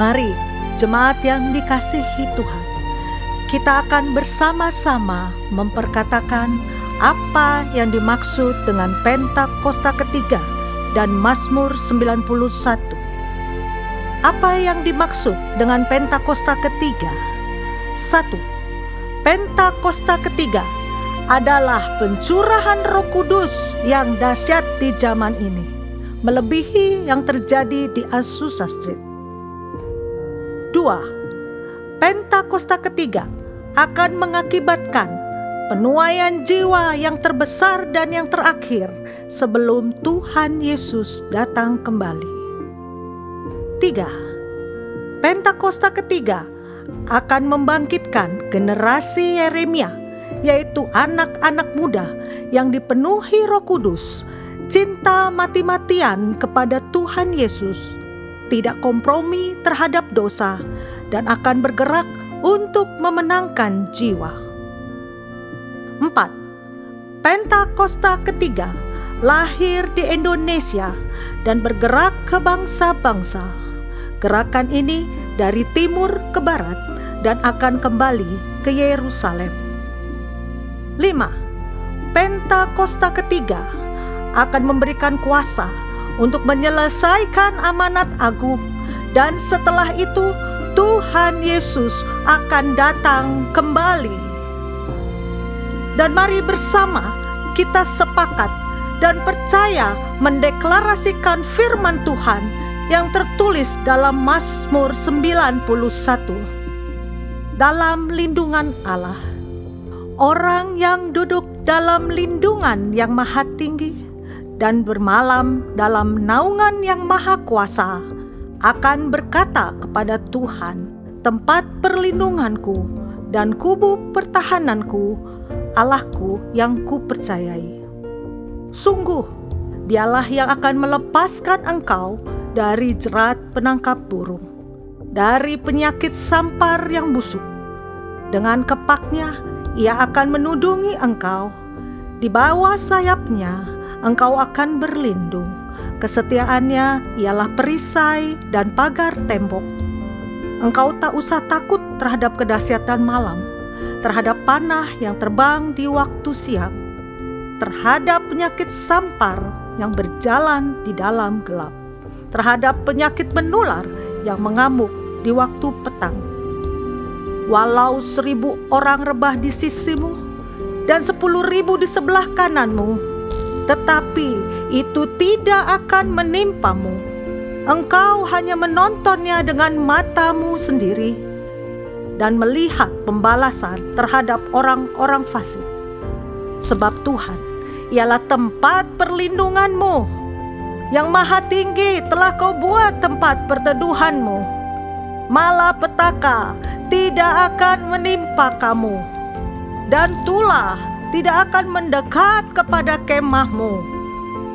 Mari, jemaat yang dikasihi Tuhan, kita akan bersama-sama memperkatakan apa yang dimaksud dengan Pentakosta ketiga dan Mazmur 91. Apa yang dimaksud dengan Pentakosta ketiga? 1. Pentakosta ketiga adalah pencurahan Roh Kudus yang dahsyat di zaman ini, melebihi yang terjadi di Azusa Street. 2. Pentakosta ketiga akan mengakibatkan penuaian jiwa yang terbesar dan yang terakhir sebelum Tuhan Yesus datang kembali. 3. Pentakosta ketiga akan membangkitkan generasi Yeremia, yaitu anak-anak muda yang dipenuhi Roh Kudus, cinta mati-matian kepada Tuhan Yesus, tidak kompromi terhadap dosa, dan akan bergerak untuk memenangkan jiwa. 4. Pentakosta ketiga lahir di Indonesia dan bergerak ke bangsa-bangsa. Gerakan ini dari timur ke barat dan akan kembali ke Yerusalem. 5. Pentakosta ketiga akan memberikan kuasa untuk menyelesaikan amanat agung, dan setelah itu Tuhan Yesus akan datang kembali. Dan mari bersama kita sepakat dan percaya mendeklarasikan firman Tuhan yang tertulis dalam Mazmur 91. Dalam lindungan Allah, orang yang duduk dalam lindungan yang maha tinggi dan bermalam dalam naungan yang maha kuasa akan berkata kepada Tuhan, tempat perlindunganku dan kubu pertahananku, Allahku yang kupercayai. Sungguh, dialah yang akan melepaskan engkau dari jerat penangkap burung, dari penyakit sampar yang busuk. Dengan kepaknya ia akan menudungi engkau, di bawah sayapnya engkau akan berlindung. Kesetiaannya ialah perisai dan pagar tembok. Engkau tak usah takut terhadap kedahsyatan malam, terhadap panah yang terbang di waktu siang, terhadap penyakit sampar yang berjalan di dalam gelap, terhadap penyakit menular yang mengamuk di waktu petang. Walau 1.000 orang rebah di sisimu dan 10.000 di sebelah kananmu, tetapi itu tidak akan menimpamu. Engkau hanya menontonnya dengan matamu sendiri dan melihat pembalasan terhadap orang-orang fasik. Sebab Tuhan ialah tempat perlindunganmu, yang maha tinggi telah kau buat tempat perteduhanmu. Malapetaka tidak akan menimpa kamu, dan tulah tidak akan mendekat kepada kemahmu,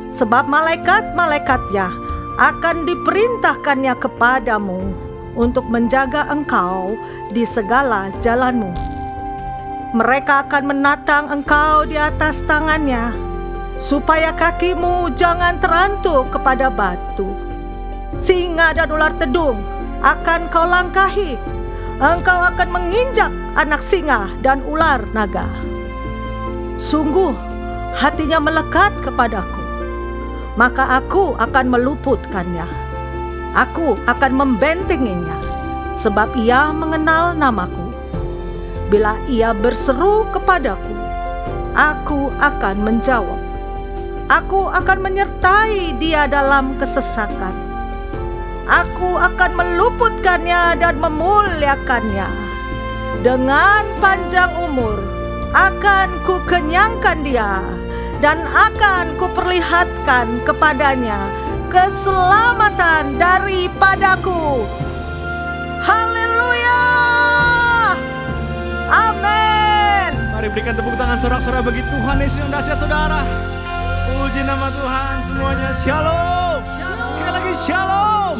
sebab malaikat-malaikatnya akan diperintahkannya kepadamu untuk menjaga engkau di segala jalanmu. Mereka akan menatang engkau di atas tangannya, supaya kakimu jangan terantuk kepada batu. Singa dan ular tedung akan kau langkahi, engkau akan menginjak anak singa dan ular naga. Sungguh hatinya melekat kepadaku, maka aku akan meluputkannya. Aku akan membentenginya, sebab ia mengenal namaku. Bila ia berseru kepadaku, aku akan menjawab. Aku akan menyertai dia dalam kesesakan. Aku akan meluputkannya dan memuliakannya. Dengan panjang umur akan kukenyangkan dia, dan akan kuperlihatkan kepadanya keselamatan daripadaku. Haleluya! Amin. Mari berikan tepuk tangan sorak-sorak bagi Tuhan Yesus yang dahsyat, saudara. Puji nama Tuhan semuanya. Shalom. Sekali lagi shalom.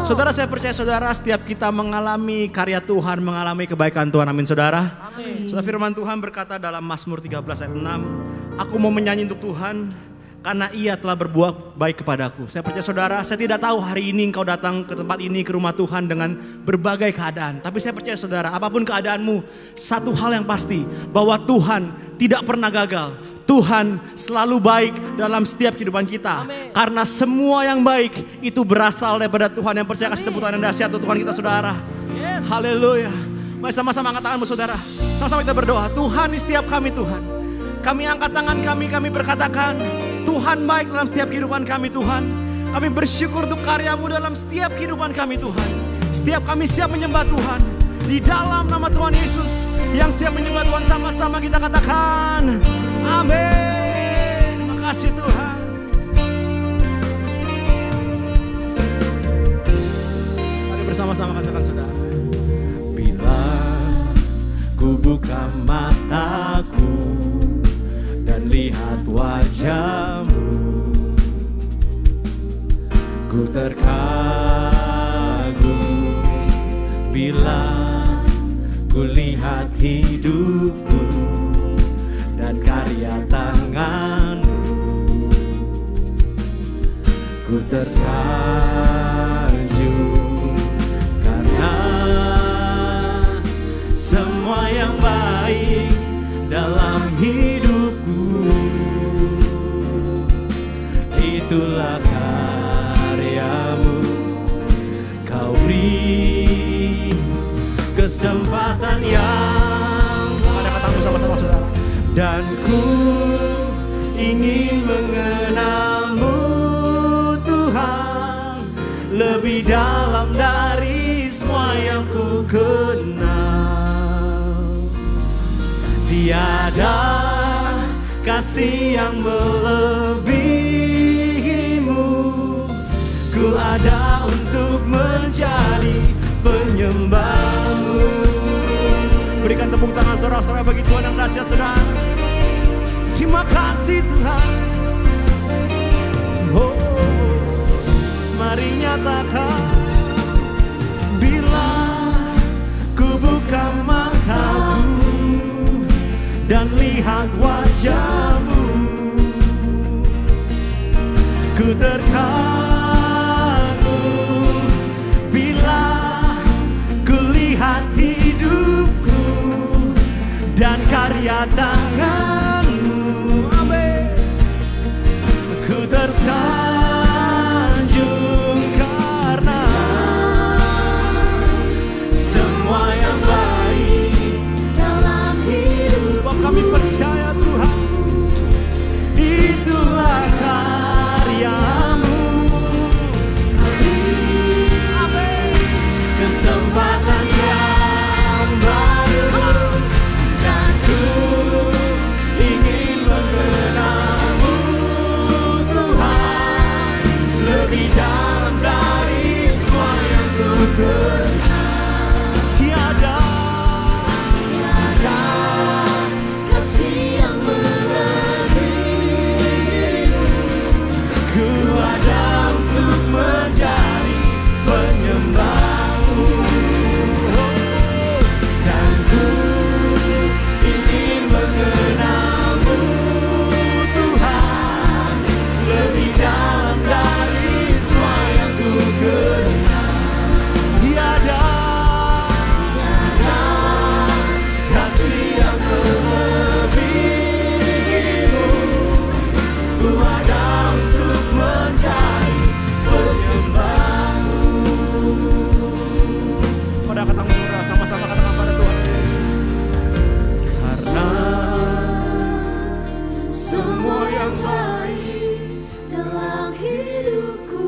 Saudara, saya percaya saudara, setiap kita mengalami karya Tuhan, mengalami kebaikan Tuhan. Amin saudara. Amin. Saudara, firman Tuhan berkata dalam Mazmur 13 ayat 6, aku mau menyanyi untuk Tuhan, karena Ia telah berbuat baik kepadaku. Saya percaya saudara, saya tidak tahu hari ini engkau datang ke tempat ini, ke rumah Tuhan dengan berbagai keadaan. Tapi saya percaya saudara, apapun keadaanmu, satu hal yang pasti, bahwa Tuhan tidak pernah gagal. Tuhan selalu baik dalam setiap kehidupan kita. Amen. Karena semua yang baik itu berasal daripada Tuhan. Yang percaya kasih tepuk tangan yang dahsyat untuk Tuhan kita saudara. Yes. Haleluya. Mari sama-sama angkat tanganmu saudara. Sama-sama kita berdoa. Tuhan di setiap kami Tuhan. Kami angkat tangan kami berkatakan, Tuhan baik dalam setiap kehidupan kami Tuhan. Kami bersyukur untuk karya-Mu dalam setiap kehidupan kami Tuhan. Setiap kami siap menyembah Tuhan. Di dalam nama Tuhan Yesus, yang siap menyembah Tuhan sama-sama kita katakan, amin. Makasih Tuhan. Mari bersama-sama katakan saudara. Bila ku buka mataku dan lihat wajah-Mu, ku terkagum bila ku lihat hidupku dan karya tangan-Mu. Ku tersanjung karena semua yang baik dalam hidupku, itulah karya-Mu. Kau beri kesempatan yang ada katamu sama-sama saudara. Dan ku ingin mengenal-Mu Tuhan lebih dalam dari semua yang ku kenal. Tiada kasih yang melebihi-Mu. Ku ada untuk menjadi penyembah-Mu. Berikan tepuk tangan sorak-sorai bagi Tuhan yang dahsyat saudara. Terima kasih Tuhan. Oh, mari nyatakan, bila ku buka mataku dan lihat wajah-Mu, ku terkagum bila ku lihat hidupku dan karya tangan-Mu. Amin. Ku tersanjung karena semua yang baik dalam hidup. Sebab kami percaya Tuhan, itulah karya-Mu. Amin. Kesempatan yang baru, dan ku ingin mengenal-Mu Tuhan lebih dalam dari semua yang ku kenal. Tiada kasih yang melebihi-Mu. Ku ada untuk menjadi penyembah-Mu. Dan ku ingin mengenal-Mu Tuhan lebih dalam dari semua yang ku kenal. Tiada kasih yang melebihi-Mu. Ku ada untuk menjadi penyembah-Mu. pada katamu saudara, sama-sama katakan pada Tuhan Yesus. Karena semua yang baik dalam hidupku,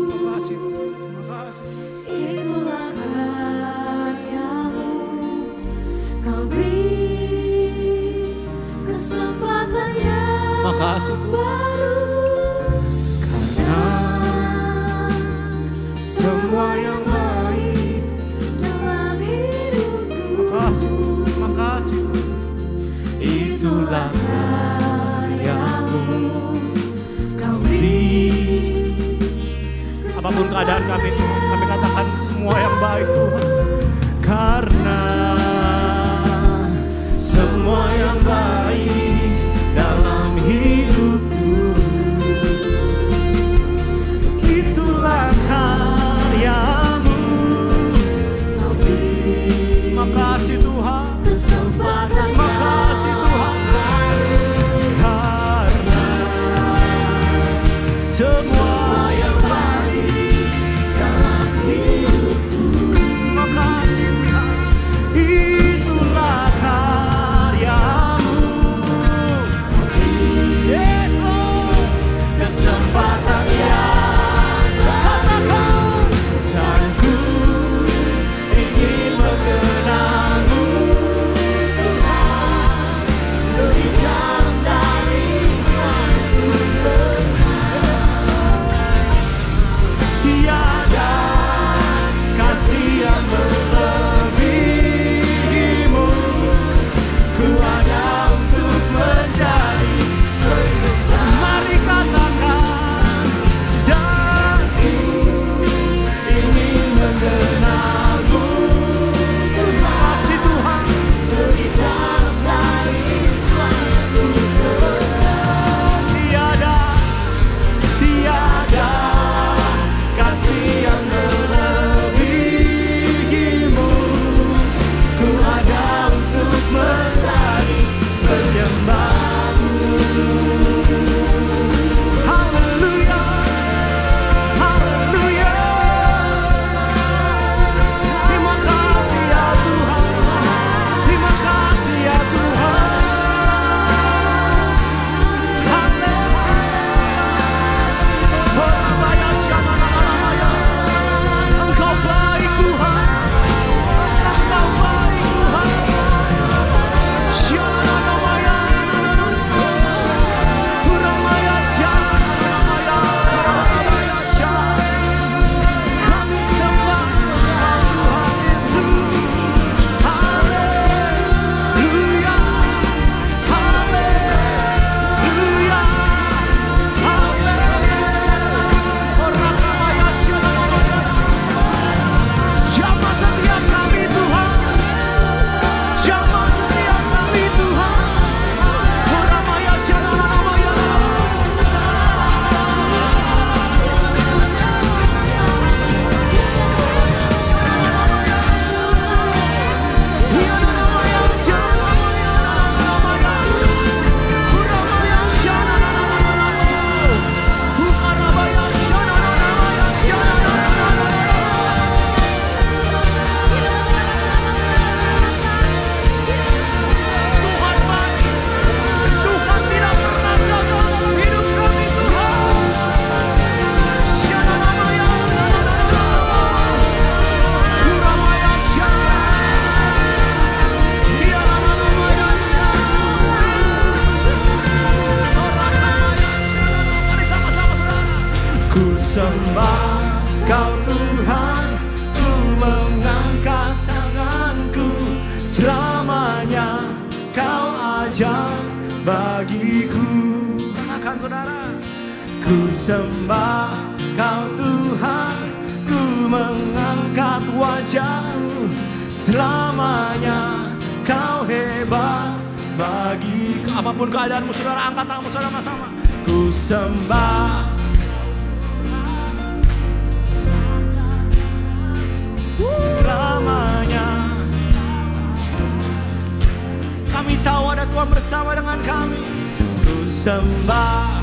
Terima kasih, terima kasih. itulah karya-Mu. Kau beri kesempatan yang Makasih Tuhan. baru, karena semua yang baik dalam hidupku, Terima kasih. itulah karya-Mu. Kau beri Apapun keadaan kami Tuhan, kami katakan semua yang baik Tuhan. karena semua yang baik dalam hidupku, sembah Kau Tuhan, ku mengangkat wajah-Mu. Selamanya Kau hebat bagiku. Apapun keadaanmu saudara, angkat tanganmu saudara sama. Ku sembah selamanya. Kami tahu ada Tuhan bersama dengan kami. Ku sembah.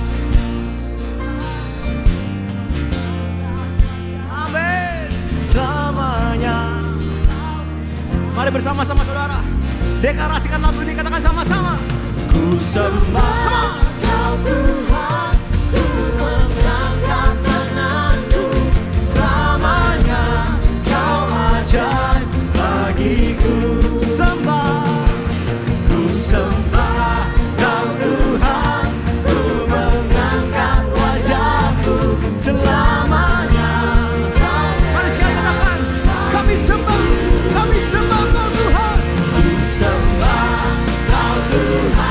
Amin. Selamanya. Mari bersama-sama saudara, deklarasikan lagu ini, katakan sama-sama. Ku sembah Kau Tuhan, ku mengangkat tanganku. Selamanya Kau ajaib bagiku. Sembah, ku sembah Kau Tuhan, ku mengangkat wajahku. Selamanya Kau. Mari sekali katakan, kami sembah Kau Tuhan. Ku sembah Kau Tuhan.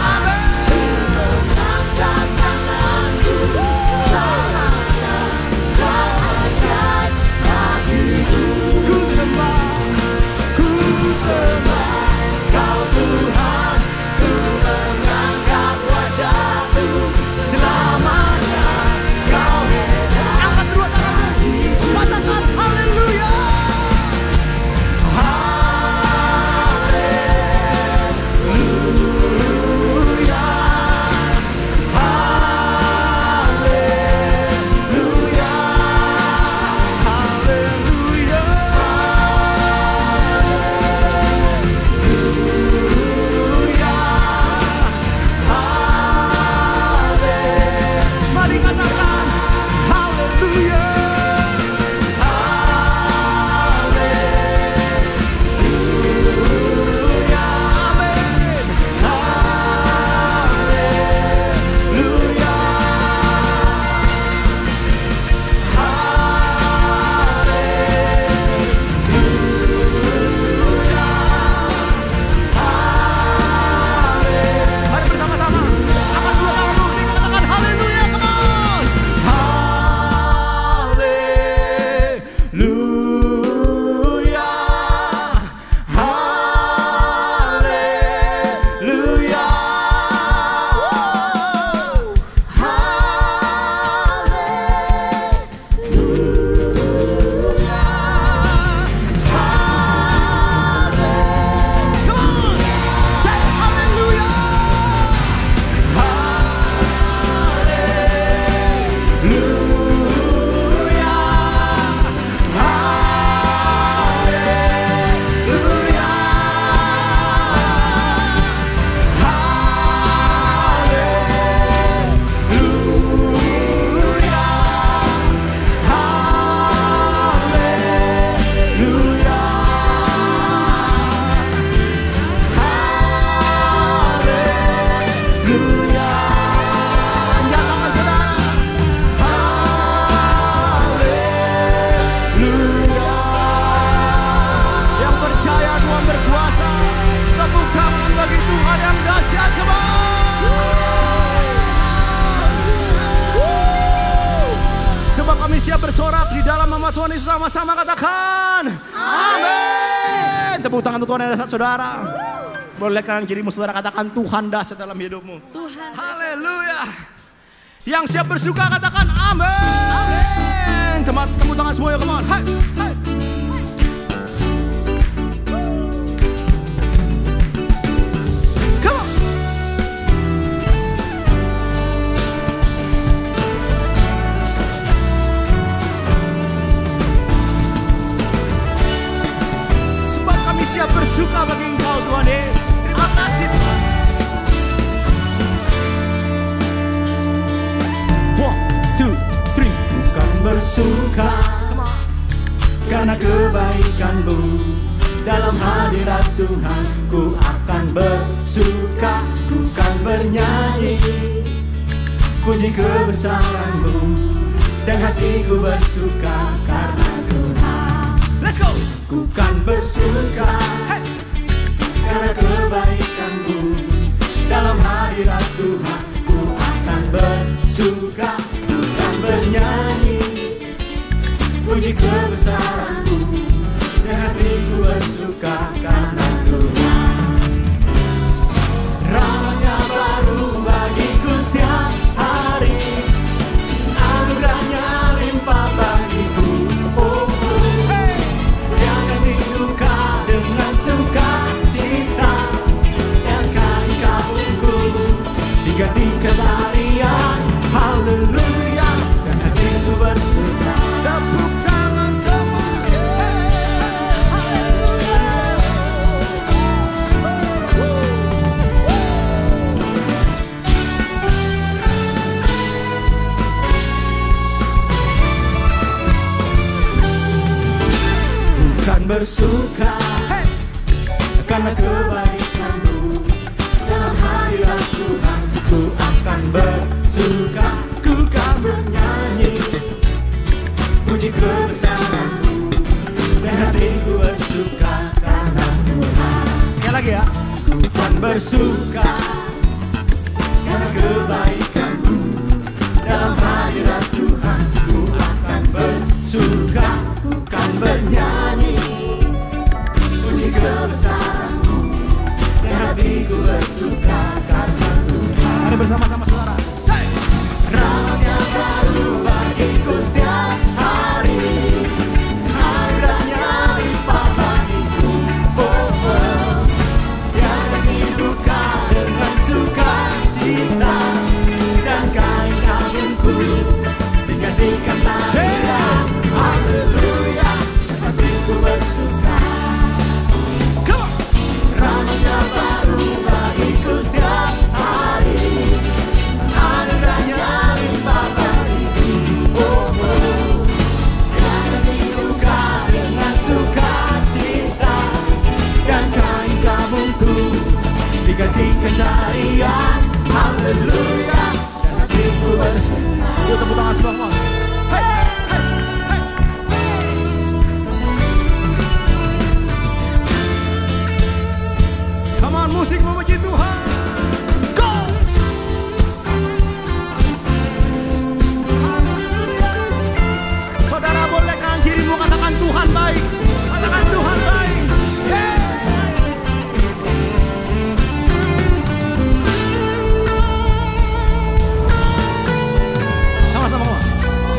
Siap bersorak di dalam nama Tuhan Yesus, sama-sama katakan amin. Tepuk tangan untuk Tuhan yang dahsyat saudara. Boleh kanan kirimu saudara katakan Tuhan dahsyat dalam hidupmu. Tuhan. Haleluya. Yang siap bersuka katakan amin. Tepuk tangan semuanya, come on. Hai, hai. Siap bersuka bagi Engkau Tuhan Yesus. Terima kasih Tuhan. 1, 2, 3. Bukan bersuka karena kebaikan-Mu. Dalam hadirat Tuhan ku akan bersuka. Ku kan bernyanyi puji kebesaran-Mu. Dan hatiku bersuka karena Tuhan. Let's go. Ku kan bersuka karena kebaikan-Mu. Dalam hadirat Tuhan ku akan bersuka. Ku kan bersuka puji kebesaran-Mu, dan hatiku bersuka karena Tuhan. Rahmat-Nya baru bagiku setiap hari, anugerah-Nya limpah bagiku. Oh, Dia akan duka dengan sukacita, yang kain kabungku digantikan tarian. Haleluya, dan hatiku bersuka. Tepuk tangan semuanya. Bukan bersuka karena kebaikan-Mu, dalam hadirat Tuhan ku akan bersuka. Ku kan bernyanyi puji kebesaran-Mu, dan hatiku bersuka karena Tuhan. Sekali lagi ya. Ku kan bersuka karena kebaikan-Mu, dalam hadirat Tuhan ku akan bersuka. Ku kan bernyanyi puji kebesaran-Mu, dan hatiku bersuka karena Tuhan. Mari bersama-sama saudara. Rahmat-Nya baru bagiku setiap hari, anugerah-Nya limpah bagiku. Oh, Dia akan duka dengan sukacita, dan kain kabungku digantikan tarian. Haleluya, dan hatiku bersuka. Rahmat-Nya baru bagiku setiap hari, anugerah-Nya limpah bagiku. Oh, Dia akan duka dengan sukacita, dan kain kabungku digantikan tarian. Haleluya, dan hatiku bersuka. Yuk tepuk tangan semua. Hey, hey, hey. Come on, musik memuji Tuhan. Go! Saudara boleh kanan kirimu katakan Tuhan baik. Katakan Tuhan baik. Yeah. Sama-sama.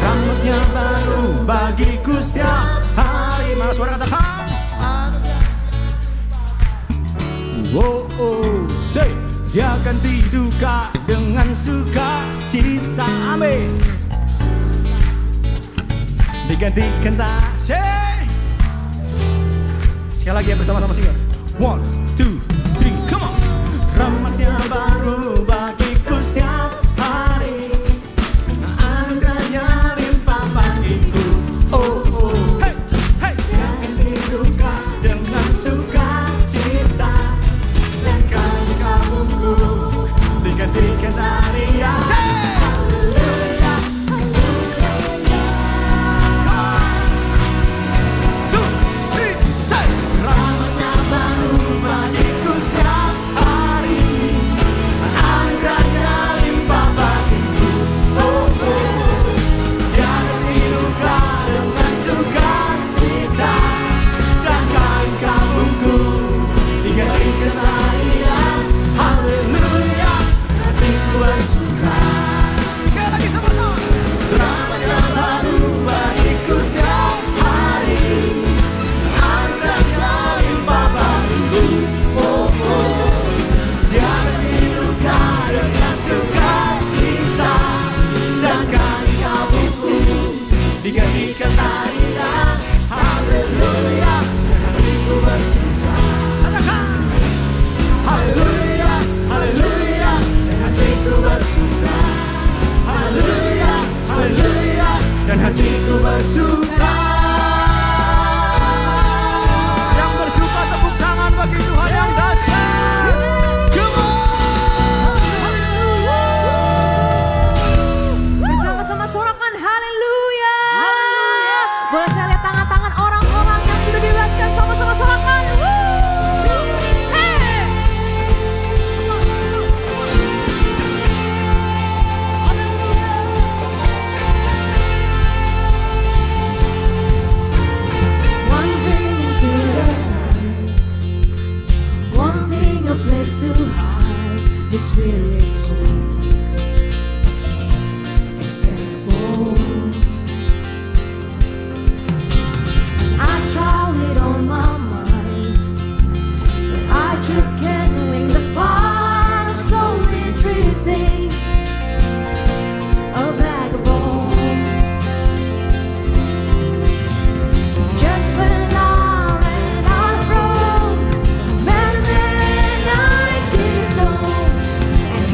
Rahmat-Nya baru bagiku setiap hari. Mana suara katakan? Say, Dia akan diduka dengan sukacita. Amin. Digantikan say. Sekali lagi ya bersama-sama singer. 1, 2, 3, come on. Rahmat-Nya baru bagiku setiap hari, anugerah-Nya limpah bagiku. Oh, hey, hey. Dia akan diduka dengan sukacita, dan kain kabungku digantikan tarian. Haleluya, haleluya. 1, 2, 3, say. Rahmat-Nya baru bagiku setiap hari, weary soul. Instead of wolves, I try with all my mind, but I just can't win the fight. I'm slowly drifting, a vagabond. Just when I ran out of road, met a man I didn't know, and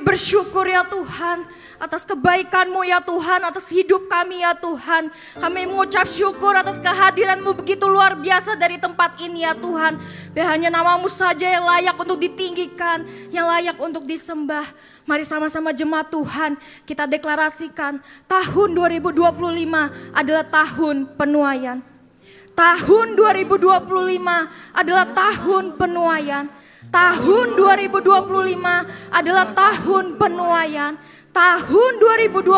bersyukur ya Tuhan atas kebaikan-Mu ya Tuhan, atas hidup kami ya Tuhan. Kami mengucap syukur atas kehadiran-Mu begitu luar biasa dari tempat ini ya Tuhan. Biar hanya nama-Mu saja yang layak untuk ditinggikan, yang layak untuk disembah. Mari sama-sama jemaat Tuhan kita deklarasikan tahun 2025 adalah tahun penuaian. Tahun 2025 adalah tahun penuaian. Tahun 2025 adalah tahun penuaian. Tahun 2025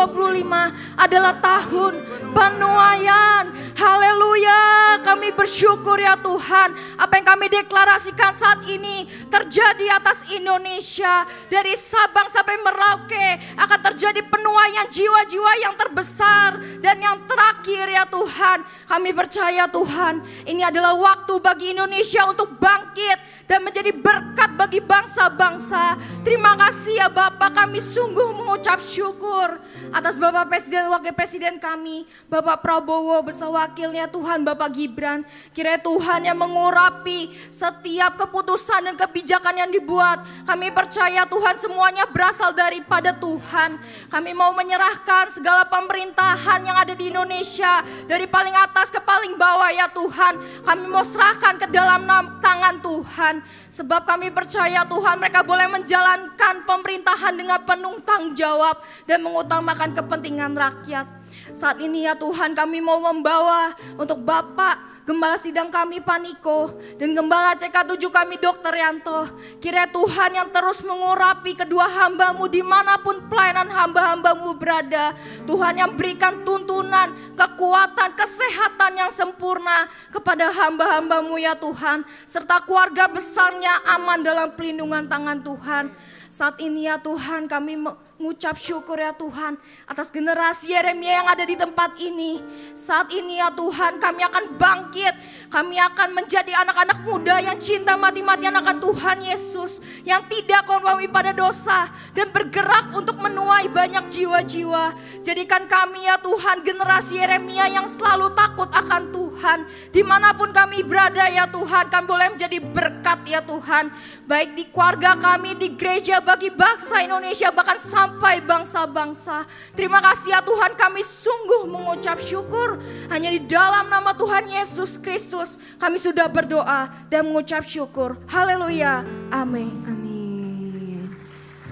adalah tahun penuaian. Haleluya. Kami bersyukur ya Tuhan. Apa yang kami deklarasikan saat ini terjadi atas Indonesia. Dari Sabang sampai Merauke akan terjadi penuaian jiwa-jiwa yang terbesar dan yang terakhir ya Tuhan. Kami percaya Tuhan, ini adalah waktu bagi Indonesia untuk bangkit dan menjadi berkat bagi bangsa-bangsa. Terima kasih ya Bapak, kami sungguh mengucap syukur atas Bapak Presiden, Wakil Presiden kami, Bapak Prabowo beserta wakilnya Tuhan Bapak Gibran. Kiranya Tuhan yang mengurapi setiap keputusan dan kebijakan yang dibuat. Kami percaya Tuhan semuanya berasal daripada Tuhan. Kami mau menyerahkan segala pemerintahan yang ada di Indonesia dari paling atas ke paling bawah ya Tuhan. Kami mau serahkan ke dalam tangan Tuhan. Sebab kami percaya Tuhan mereka boleh menjalankan pemerintahan dengan penuh tanggung jawab dan mengutamakan kepentingan rakyat. Saat ini ya Tuhan kami mau membawa untuk Bapak Gembala Sidang kami Pak Niko dan Gembala CK7 kami Dr. Yanto. Kiranya Tuhan yang terus mengurapi kedua hamba-Mu dimanapun pelayanan hamba-hamba-Mu berada. Tuhan yang berikan tuntunan, kekuatan, kesehatan yang sempurna kepada hamba-hamba-Mu ya Tuhan. Serta keluarga besarnya aman dalam pelindungan tangan Tuhan. Saat ini ya Tuhan kami mengucap syukur ya Tuhan atas generasi Yeremia yang ada di tempat ini. Saat ini ya Tuhan kami akan bangkit. Kami akan menjadi anak-anak muda yang cinta mati-matian akan Tuhan Yesus. Yang tidak kompromi pada dosa dan bergerak untuk menuai banyak jiwa-jiwa. Jadikan kami ya Tuhan generasi Yeremia yang selalu takut akan Tuhan. Dimanapun kami berada ya Tuhan, kami boleh menjadi berkat ya Tuhan. Baik di keluarga kami, di gereja, bagi bangsa Indonesia, bahkan sampai bangsa-bangsa. Terima kasih ya Tuhan, kami sungguh mengucap syukur. Hanya di dalam nama Tuhan Yesus Kristus kami sudah berdoa dan mengucap syukur. Haleluya, amin. Amin.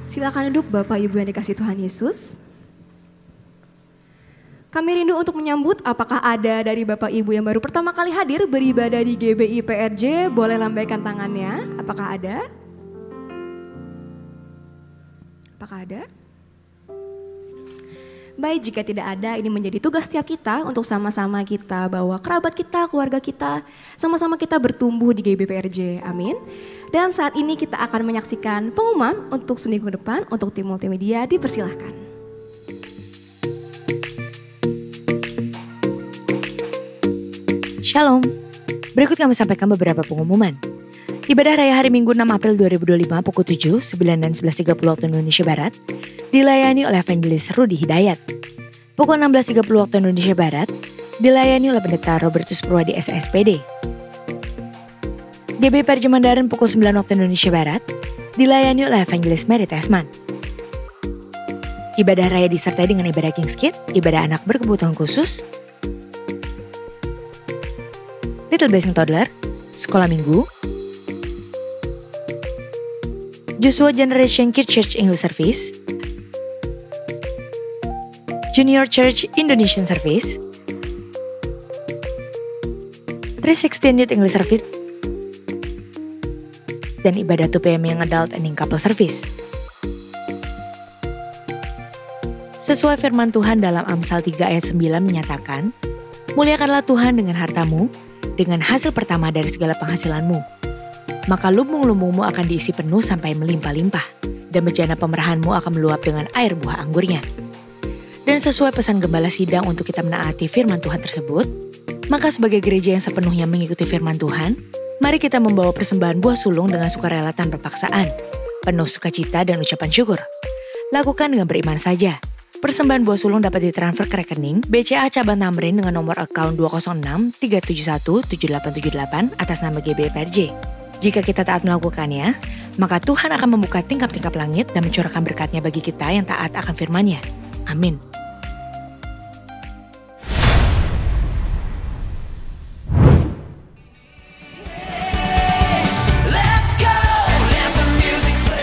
Silakan duduk Bapak Ibu yang dikasihi Tuhan Yesus. Kami rindu untuk menyambut apakah ada dari Bapak Ibu yang baru pertama kali hadir beribadah di GBI PRJ, boleh lambaikan tangannya. Apakah ada? Apakah ada? Baik, jika tidak ada, ini menjadi tugas setiap kita untuk sama-sama kita bawa kerabat kita, keluarga kita, sama-sama kita bertumbuh di GBI PRJ. Amin. Dan saat ini kita akan menyaksikan pengumuman untuk seminggu depan untuk tim multimedia, dipersilahkan. Shalom, berikut kami sampaikan beberapa pengumuman. Ibadah Raya Hari Minggu 6 April 2025 pukul 7, 9 dan 11.30 waktu Indonesia Barat dilayani oleh Evangelis Rudi Hidayat. Pukul 16.30 waktu Indonesia Barat dilayani oleh Pendeta Robertus Purwadi SSPD. GBI PRJ Mandaran pukul 9 waktu Indonesia Barat dilayani oleh Evangelis Mary Tesman. Ibadah Raya disertai dengan ibadah King's Kid, ibadah anak berkebutuhan khusus, Little Blessing Toddler, Sekolah Minggu, Joshua Generation Kids Church English Service, Junior Church Indonesian Service, 316 Youth English Service, dan ibadah 2PM yang Adult and Couple Service. Sesuai firman Tuhan dalam Amsal 3 ayat 9 menyatakan, muliakanlah Tuhan dengan hartamu, dengan hasil pertama dari segala penghasilanmu. Maka lumbung-lumbungmu akan diisi penuh sampai melimpah-limpah, dan bejana pemerahanmu akan meluap dengan air buah anggurnya. Dan sesuai pesan Gembala Sidang untuk kita menaati firman Tuhan tersebut, maka sebagai gereja yang sepenuhnya mengikuti firman Tuhan, mari kita membawa persembahan buah sulung dengan sukarela tanpa paksaan, penuh sukacita dan ucapan syukur. Lakukan dengan beriman saja. Persembahan buah sulung dapat ditransfer ke rekening BCA Cabang Tamrin dengan nomor account 206 371 7878 atas nama GBI PRJ. Jika kita taat melakukannya, maka Tuhan akan membuka tingkap-tingkap langit dan mencurahkan berkat-Nya bagi kita yang taat akan firman-Nya. Amin.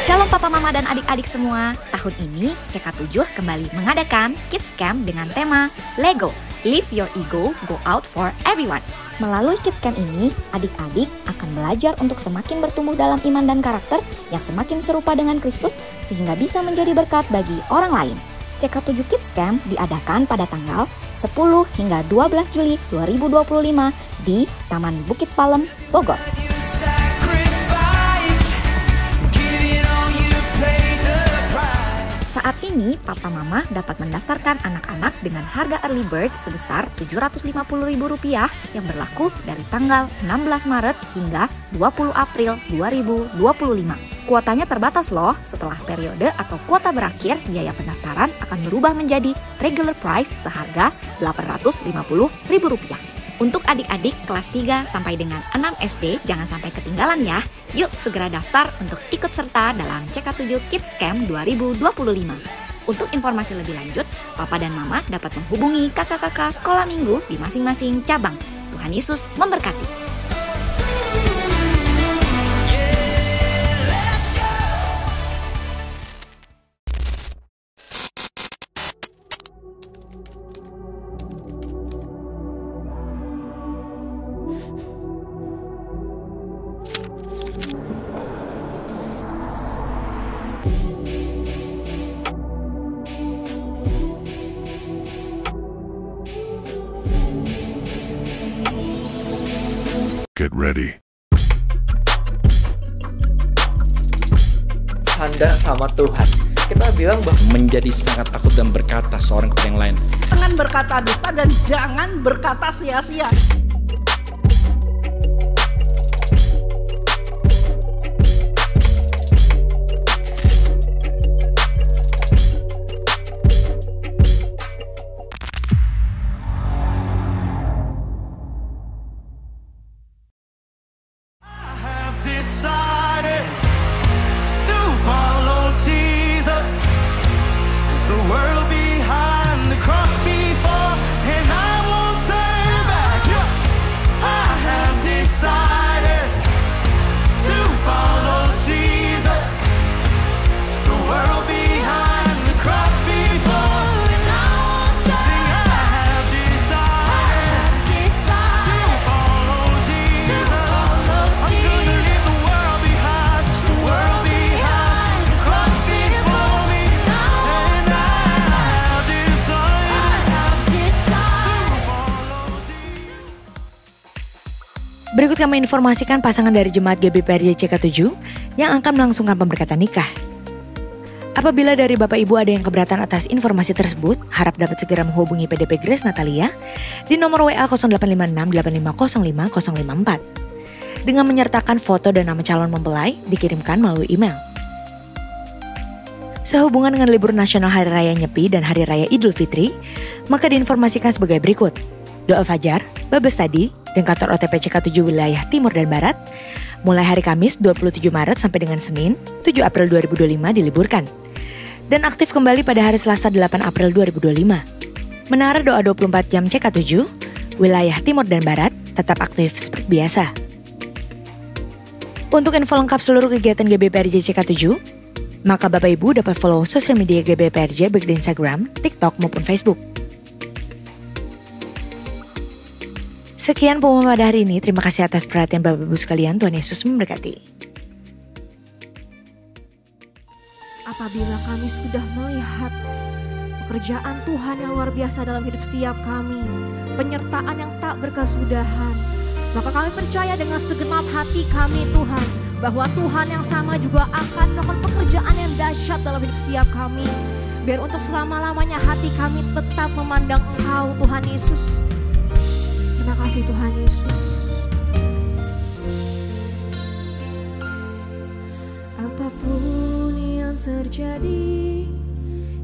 Shalom Papa Mama dan adik-adik semua. Tahun ini CK7 kembali mengadakan Kids Camp dengan tema Lego, Live Your Ego, Go Out for Everyone. Melalui Kids Camp ini, adik-adik akan belajar untuk semakin bertumbuh dalam iman dan karakter yang semakin serupa dengan Kristus sehingga bisa menjadi berkat bagi orang lain. CK7 Kids Camp diadakan pada tanggal 10 hingga 12 Juli 2025 di Taman Bukit Palem, Bogor. Saat ini, Papa Mama dapat mendaftarkan anak-anak dengan harga early bird sebesar Rp750.000 yang berlaku dari tanggal 16 Maret hingga 20 April 2025. Kuotanya terbatas loh, setelah periode atau kuota berakhir, biaya pendaftaran akan berubah menjadi regular price seharga Rp850.000. Untuk adik-adik kelas 3 sampai dengan 6 SD, jangan sampai ketinggalan ya. Yuk segera daftar untuk ikut serta dalam CK7 Kids Camp 2025. Untuk informasi lebih lanjut, Papa dan Mama dapat menghubungi kakak-kakak sekolah minggu di masing-masing cabang. Tuhan Yesus memberkati. Get ready. Tanda sama Tuhan. Kita bilang bahwa menjadi sangat takut dan berkata seorang kepada yang lain. Jangan berkata dusta dan jangan berkata sia-sia. Berikut kami informasikan pasangan dari Jemaat GBPRJ CK7 yang akan melangsungkan pemberkatan nikah. Apabila dari Bapak Ibu ada yang keberatan atas informasi tersebut, harap dapat segera menghubungi PDP Grace Natalia di nomor WA 0856850554 dengan menyertakan foto dan nama calon mempelai dikirimkan melalui email. Sehubungan dengan libur nasional Hari Raya Nyepi dan Hari Raya Idul Fitri, maka diinformasikan sebagai berikut. Doa Fajar, Babes Tadi, dan kantor OTP CK7 wilayah Timur dan Barat mulai hari Kamis 27 Maret sampai dengan Senin 7 April 2025 diliburkan dan aktif kembali pada hari Selasa 8 April 2025. Menara Doa 24 Jam CK7 wilayah Timur dan Barat tetap aktif seperti biasa. Untuk info lengkap seluruh kegiatan GBPRJ CK7, maka Bapak Ibu dapat follow sosial media GBPRJ baik di Instagram, TikTok maupun Facebook. Sekian pengumuman pada hari ini. Terima kasih atas perhatian Bapak Ibu sekalian. Tuhan Yesus memberkati. Apabila kami sudah melihat pekerjaan Tuhan yang luar biasa dalam hidup setiap kami, penyertaan yang tak berkesudahan, maka kami percaya dengan segenap hati kami Tuhan, bahwa Tuhan yang sama juga akan melakukan pekerjaan yang dahsyat dalam hidup setiap kami. Biar untuk selama-lamanya hati kami tetap memandang Engkau Tuhan Yesus. Terima kasih Tuhan Yesus. Apapun yang terjadi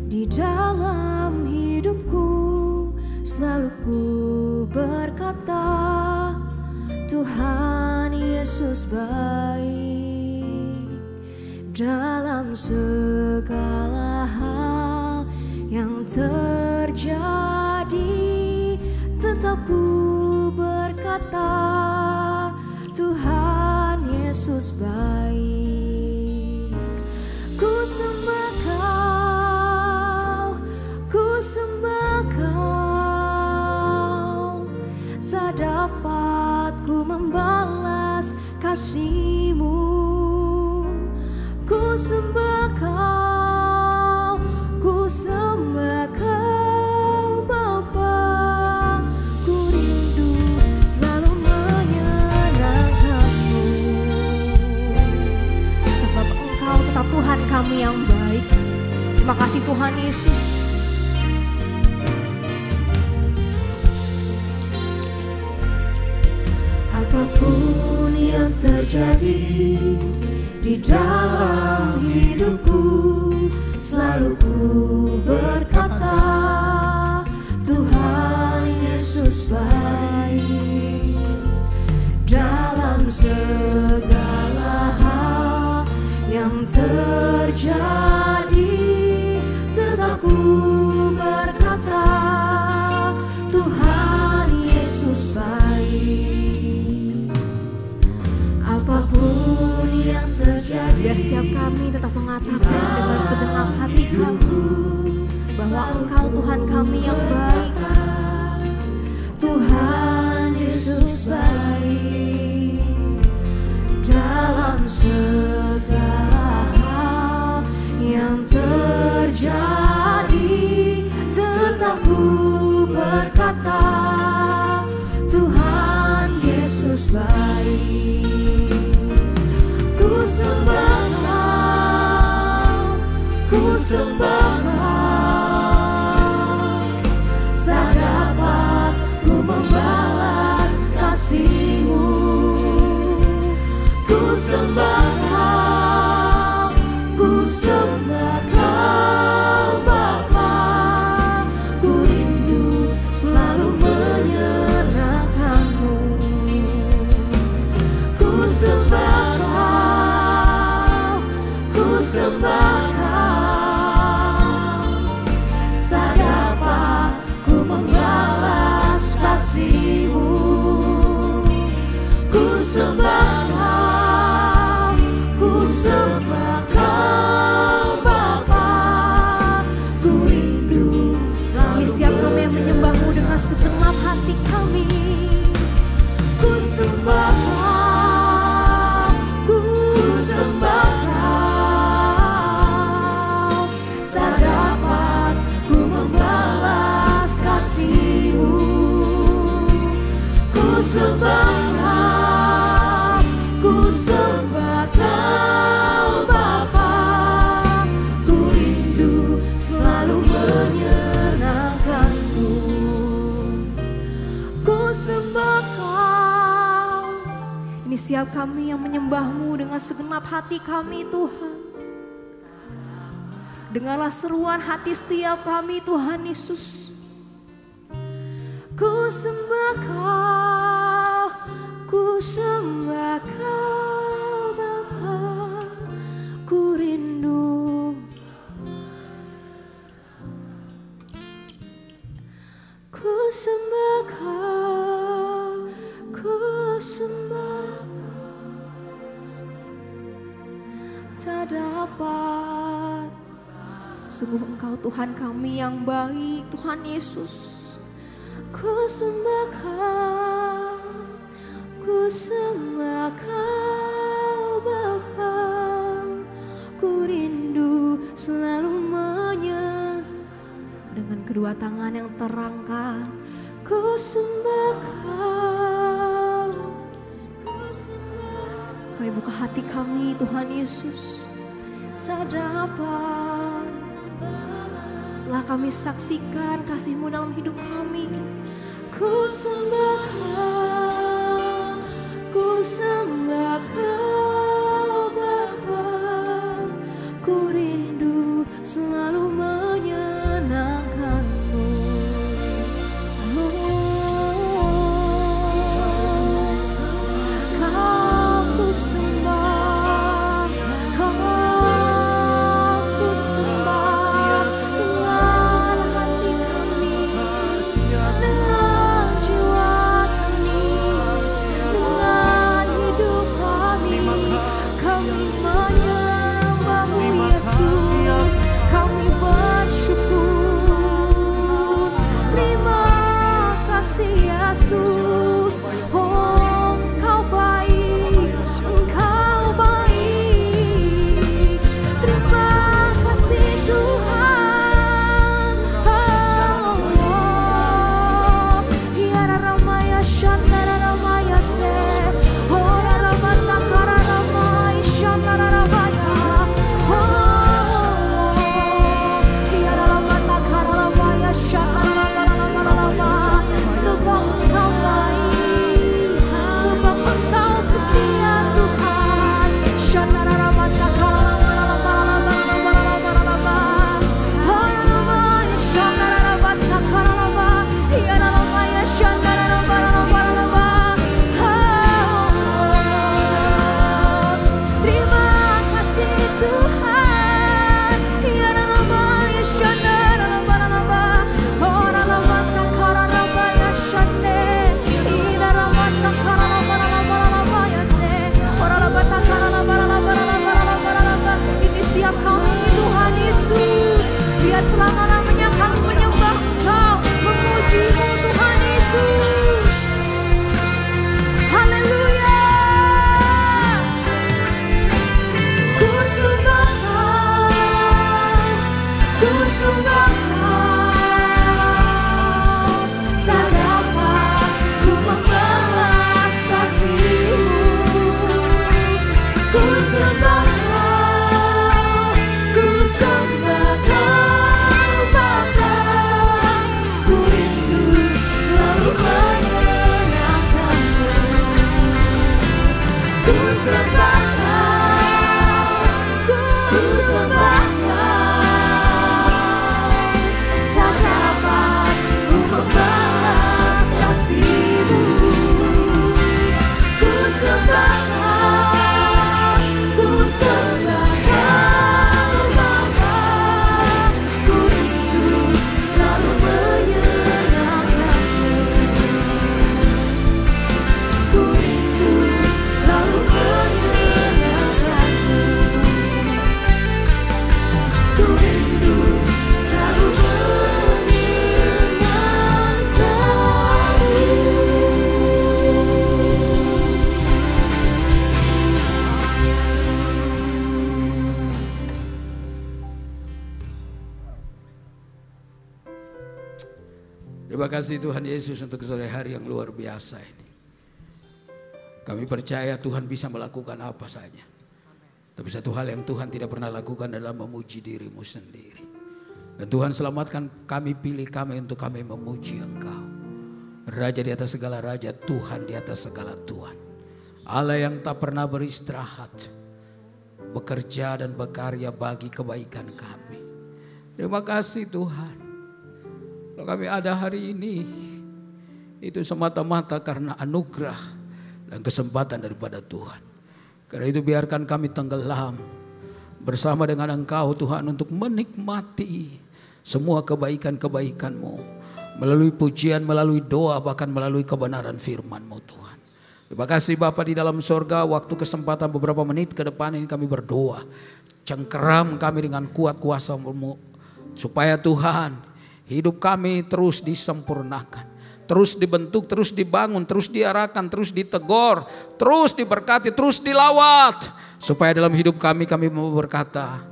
di dalam hidupku, selalu ku berkata, Tuhan Yesus baik. dalam segala hal yang terjadi, tetap ku berkata Tuhan Yesus baik. Ku sembah Kau, ku sembah Kau, tak dapat ku membalas kasih-Mu. Ku sembah Kau, ku sembah Kau Bapa. Ku rindu selalu menyenangkan-Mu, sebab Engkau tetap Tuhan kami yang baik. Terima kasih Tuhan Yesus. Apapun yang terjadi di dalam hidupku, selalu ku berkata Tuhan Yesus baik. Dalam segala hal yang terjadi, tetap ku berkata Tuhan Yesus baik. Apapun yang terjadi, biar setiap kami tetap mengatakan dengan segenap hati kami bahwa Engkau Tuhan kami yang baik. Tuhan Yesus baik. Dalam segala hal yang terjadi, tetap ku berkata Tuhan Yesus baik. Ku sembah Kau, ku sembah Kau, tak dapat ku membalas kasih-Mu. Ku sembah Kau, ku sembah Kau Bapa. Ku rindu selalu menyenangkan-Mu. Ku sembah Kau, ku sembah Kau, tak dapat ku membalas kasih-Mu. Ku sembah Kau, ku sembah Kau Bapa. Ku rindu Kami siap kami yang menyembah-Mu dengan segenap hati kami. ku sembah Kau, ku sembah Kau, tak dapat ku membalas kasih-Mu. Ku sembah Kau, ku sembah Kau Bapa. Ku rindu selalu menyenangkan-Mu. Ku sembah Kau. Ini siap kami yang menyembah-Mu dengan segenap hati kami Tuhan. Dengarlah seruan hati setiap kami Tuhan Yesus. Ku sembah Kau, ku sembah Kau Bapa. Ku rindu, ku sembah Kau, ku sembah. Tak dapat, sungguh Engkau Tuhan kami yang baik Tuhan Yesus. Ku sembah Kau, ku sembah Kau Bapa. Ku rindu selalu dengan kedua tangan yang terangkat. Ku sembah Kau, kami buka hati kami Tuhan Yesus. Tak dapat, telah kami saksikan kasih-Mu dalam hidup kami. Ku sembah Kau, ku sembah Kau Bapa. Ku rindu selalu menyenangkan-Mu. Kau ku sembah, Kau menyembahmu Yesus, kami bersyukur. Terima kasih Yesus, oh Engkau baik, Engkau baik. Terima kasih Tuhan. Ya Ramaya Shandara Ramaya Se, oh Ramata Kara Ramaya Shandara Ramaya. Ya Ramata Kara Ramaya Shandara Ramaya. Sebab Engkau baik, sebab Engkau setia Tuhan. Shandara Ramata Kara ini siap kami Tuhan Yesus, biar selama-lamanya kami menyembah Engkau, memuji-Mu Tuhan Yesus. Haleluya. Ku sembah Kau, tak dapat ku membalas kasih-Mu. Ku sembah Kau Bapa, ku rindu selalu menyenangkan-Mu. Ku sembah Kau, tak dapat ku membalas kasih-Mu. Ku sembah Kau Bapa, ku rindu selalu menyenangkan-Mu. Ku rindu selalu menyenangkan-Mu. Ku rindu selalu menyenangkan-Mu. Terima kasih Tuhan Yesus untuk sore hari yang luar biasa ini. Kami percaya Tuhan bisa melakukan apa saja. Tapi satu hal yang Tuhan tidak pernah lakukan adalah memuji diri-Mu sendiri. Dan Tuhan selamatkan kami, pilih kami untuk kami memuji Engkau. Raja di atas segala raja, Tuhan di atas segala Tuhan. Allah yang tak pernah beristirahat, bekerja dan berkarya bagi kebaikan kami. Terima kasih Tuhan. Kalau kami ada hari ini, itu semata-mata karena anugerah dan kesempatan daripada Tuhan. Karena itu biarkan kami tenggelam bersama dengan Engkau Tuhan untuk menikmati semua kebaikan-kebaikan-Mu. Melalui pujian, melalui doa, bahkan melalui kebenaran firman-Mu Tuhan. Terima kasih Bapa di dalam sorga, waktu kesempatan beberapa menit ke depan ini kami berdoa. Cengkeram kami dengan kuat kuasa-Mu. Supaya Tuhan, hidup kami terus disempurnakan, terus dibentuk, terus dibangun, terus diarahkan, terus ditegur, terus diberkati, terus dilawat. Supaya dalam hidup kami mau berkata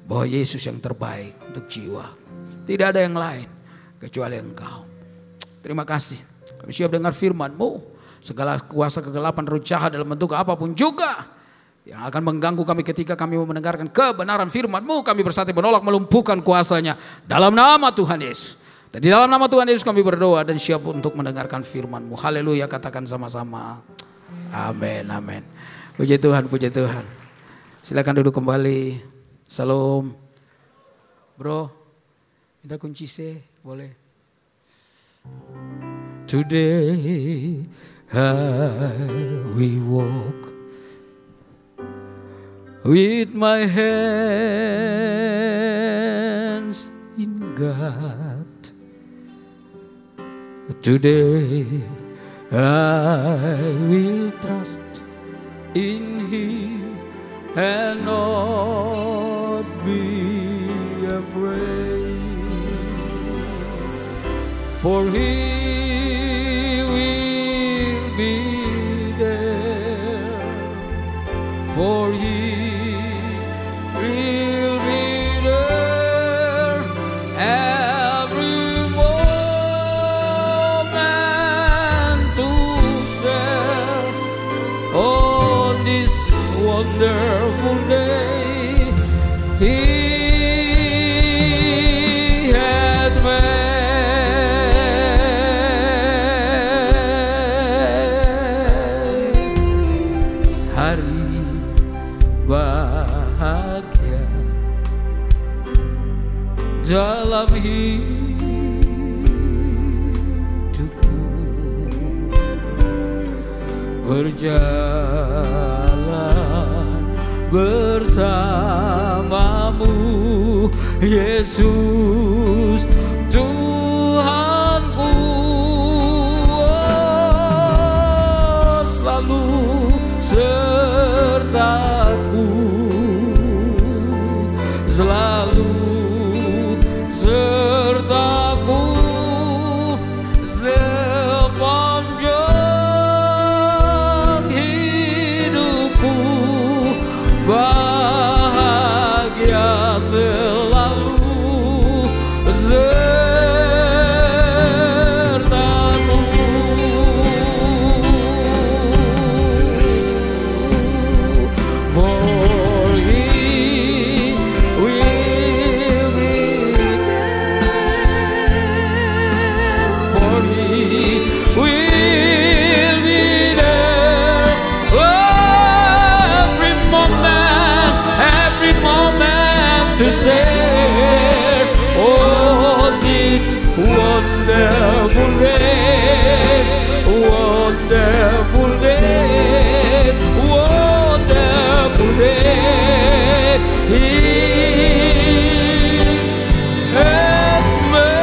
bahwa Yesus yang terbaik untuk jiwa. Tidak ada yang lain kecuali Engkau. Terima kasih. Kami siap dengar firman-Mu. Segala kuasa kegelapan, roh jahat dalam bentuk apapun juga yang akan mengganggu kami ketika kami mau mendengarkan kebenaran firman-Mu, kami bersatu menolak, melumpuhkan kuasanya dalam nama Tuhan Yesus. Dan di dalam nama Tuhan Yesus kami berdoa dan siap untuk mendengarkan firman-Mu. Haleluya, katakan sama-sama. Amin, amin. Puji Tuhan, puji Tuhan. Silakan duduk kembali. Salam. Bro, minta kunci C, boleh. Today we walk with my hands in God. Today I will trust in Him and not be afraid, for He will be there, for He will be there every moment to serve on this wonderful day He has made. Hari bahagia dalam hidupku, berjalan bersamamu, Yesus Tuhanku. Oh, selalu sertaku, selalu sertaku sepanjang hidupku, bahagia selalu sertamu. For He will be there, for He will be there every moment to share on this wonderful day, wonderful day, wonderful day He has made.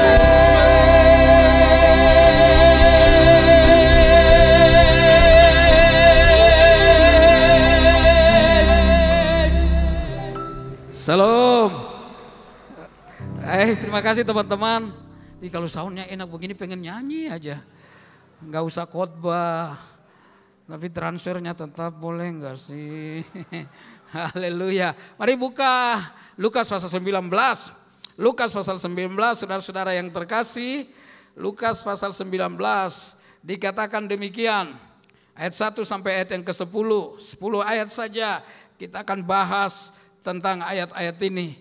Salam. Terima kasih teman-teman. Jadi kalau soundnya enak begini pengen nyanyi aja. Nggak usah khotbah. Tapi transfernya tetap boleh nggak sih? Haleluya. Mari buka Lukas pasal 19. Lukas pasal 19, saudara-saudara yang terkasih. Lukas pasal 19 dikatakan demikian. Ayat 1 sampai ayat yang ke-10. 10 ayat saja kita akan bahas tentang ayat-ayat ini.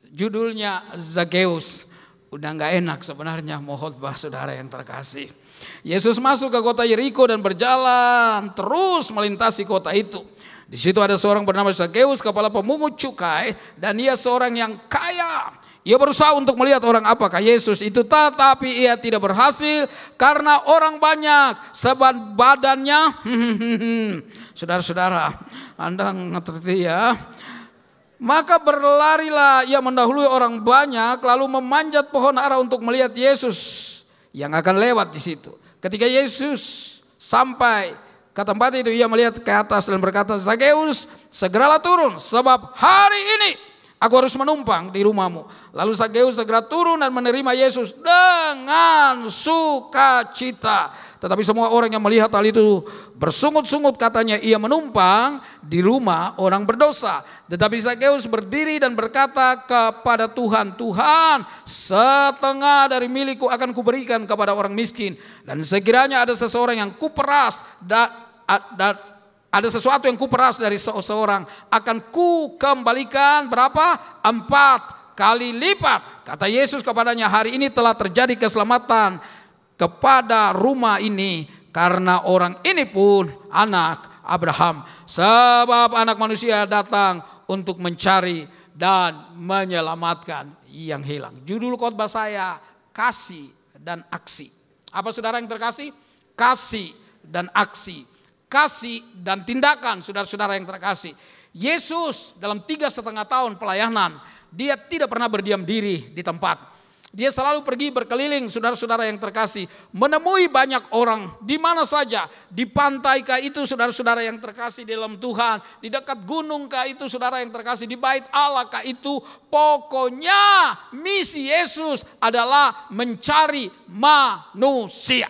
Judulnya Zakeus. Udah gak enak sebenarnya mau khotbah saudara yang terkasih. Yesus masuk ke kota Yeriko dan berjalan terus melintasi kota itu. Di situ ada seorang bernama Zakeus, kepala pemungut cukai, dan ia seorang yang kaya. Ia berusaha untuk melihat orang apakah Yesus itu, tetapi ia tidak berhasil karena orang banyak. Sebab badannya, saudara-saudara, Anda ngerti ya. Maka berlarilah ia mendahului orang banyak, lalu memanjat pohon ara untuk melihat Yesus yang akan lewat di situ. Ketika Yesus sampai ke tempat itu, ia melihat ke atas dan berkata, Zakeus, segeralah turun, sebab hari ini aku harus menumpang di rumahmu. Lalu Zakeus segera turun dan menerima Yesus dengan sukacita. Tetapi semua orang yang melihat hal itu bersungut-sungut, katanya ia menumpang di rumah orang berdosa. Tetapi Zakeus berdiri dan berkata kepada Tuhan, Tuhan, setengah dari milikku akan kuberikan kepada orang miskin. Dan sekiranya ada seseorang yang kuperas ada sesuatu yang kuperas dari seseorang, akan ku kembalikan berapa? 4 kali lipat. Kata Yesus kepadanya, hari ini telah terjadi keselamatan kepada rumah ini, karena orang ini pun anak Abraham. Sebab anak manusia datang untuk mencari dan menyelamatkan yang hilang. Judul khotbah saya, kasih dan aksi. Apa saudara yang terkasih? Kasih dan aksi. Kasih dan tindakan, saudara-saudara yang terkasih. Yesus dalam 3,5 tahun pelayanan, dia tidak pernah berdiam diri di tempat. Dia selalu pergi berkeliling, saudara-saudara yang terkasih, menemui banyak orang di mana saja, di pantai kah itu saudara-saudara yang terkasih di dalam Tuhan, di dekat gunung kah itu saudara yang terkasih, di bait Allah kah itu, pokoknya misi Yesus adalah mencari manusia.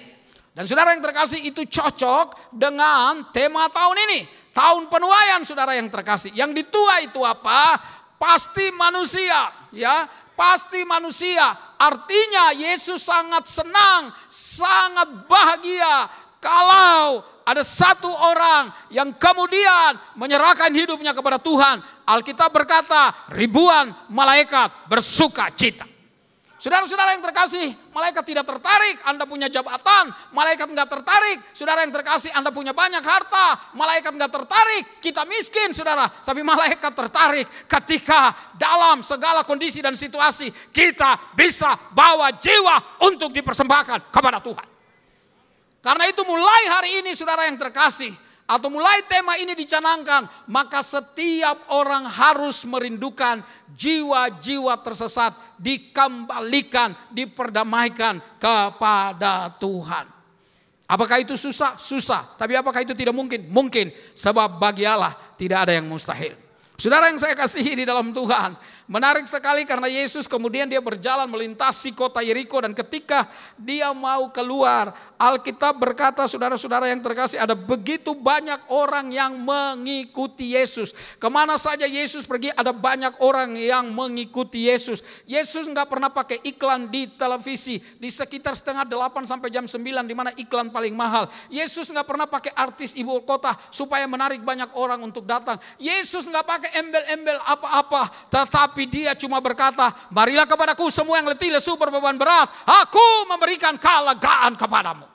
Dan saudara yang terkasih itu cocok dengan tema tahun ini, tahun penuaian saudara yang terkasih. Yang dituai itu apa? Pasti manusia, ya. Pasti manusia, artinya Yesus sangat senang, sangat bahagia kalau ada satu orang yang kemudian menyerahkan hidupnya kepada Tuhan. Alkitab berkata ribuan malaikat bersuka cita. Saudara-saudara yang terkasih, malaikat tidak tertarik Anda punya jabatan, malaikat enggak tertarik. Saudara yang terkasih, Anda punya banyak harta, malaikat enggak tertarik. Kita miskin saudara, tapi malaikat tertarik ketika dalam segala kondisi dan situasi kita bisa bawa jiwa untuk dipersembahkan kepada Tuhan. Karena itu mulai hari ini saudara yang terkasih, atau mulai tema ini dicanangkan, maka setiap orang harus merindukan jiwa-jiwa tersesat dikembalikan, diperdamaikan kepada Tuhan. Apakah itu susah? Susah. Tapi apakah itu tidak mungkin? Mungkin. Sebab bagi Allah tidak ada yang mustahil. Saudara yang saya kasihi di dalam Tuhan, menarik sekali karena Yesus kemudian dia berjalan melintasi kota Yeriko, dan ketika dia mau keluar, Alkitab berkata saudara-saudara yang terkasih, ada begitu banyak orang yang mengikuti Yesus. Kemana saja Yesus pergi ada banyak orang yang mengikuti Yesus. Yesus enggak pernah pakai iklan di televisi di sekitar 7:30 sampai jam 9 di mana iklan paling mahal. Yesus enggak pernah pakai artis ibu kota supaya menarik banyak orang untuk datang. Yesus enggak pakai embel-embel apa-apa, tetapi dia cuma berkata, marilah kepadaku semua yang letih lesu berbeban berat, aku memberikan kelegaan kepadamu.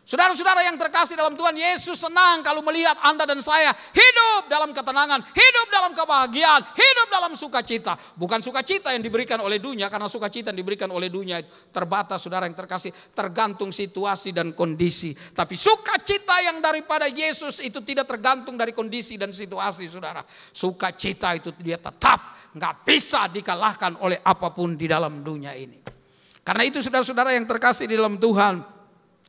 Saudara-saudara yang terkasih dalam Tuhan, Yesus senang kalau melihat Anda dan saya hidup dalam ketenangan, hidup dalam kebahagiaan, hidup dalam sukacita. Bukan sukacita yang diberikan oleh dunia, karena sukacita yang diberikan oleh dunia terbatas saudara yang terkasih, tergantung situasi dan kondisi. Tapi sukacita yang daripada Yesus itu tidak tergantung dari kondisi dan situasi saudara. Sukacita itu dia tetap gak bisa dikalahkan oleh apapun di dalam dunia ini. Karena itu saudara-saudara yang terkasih di dalam Tuhan,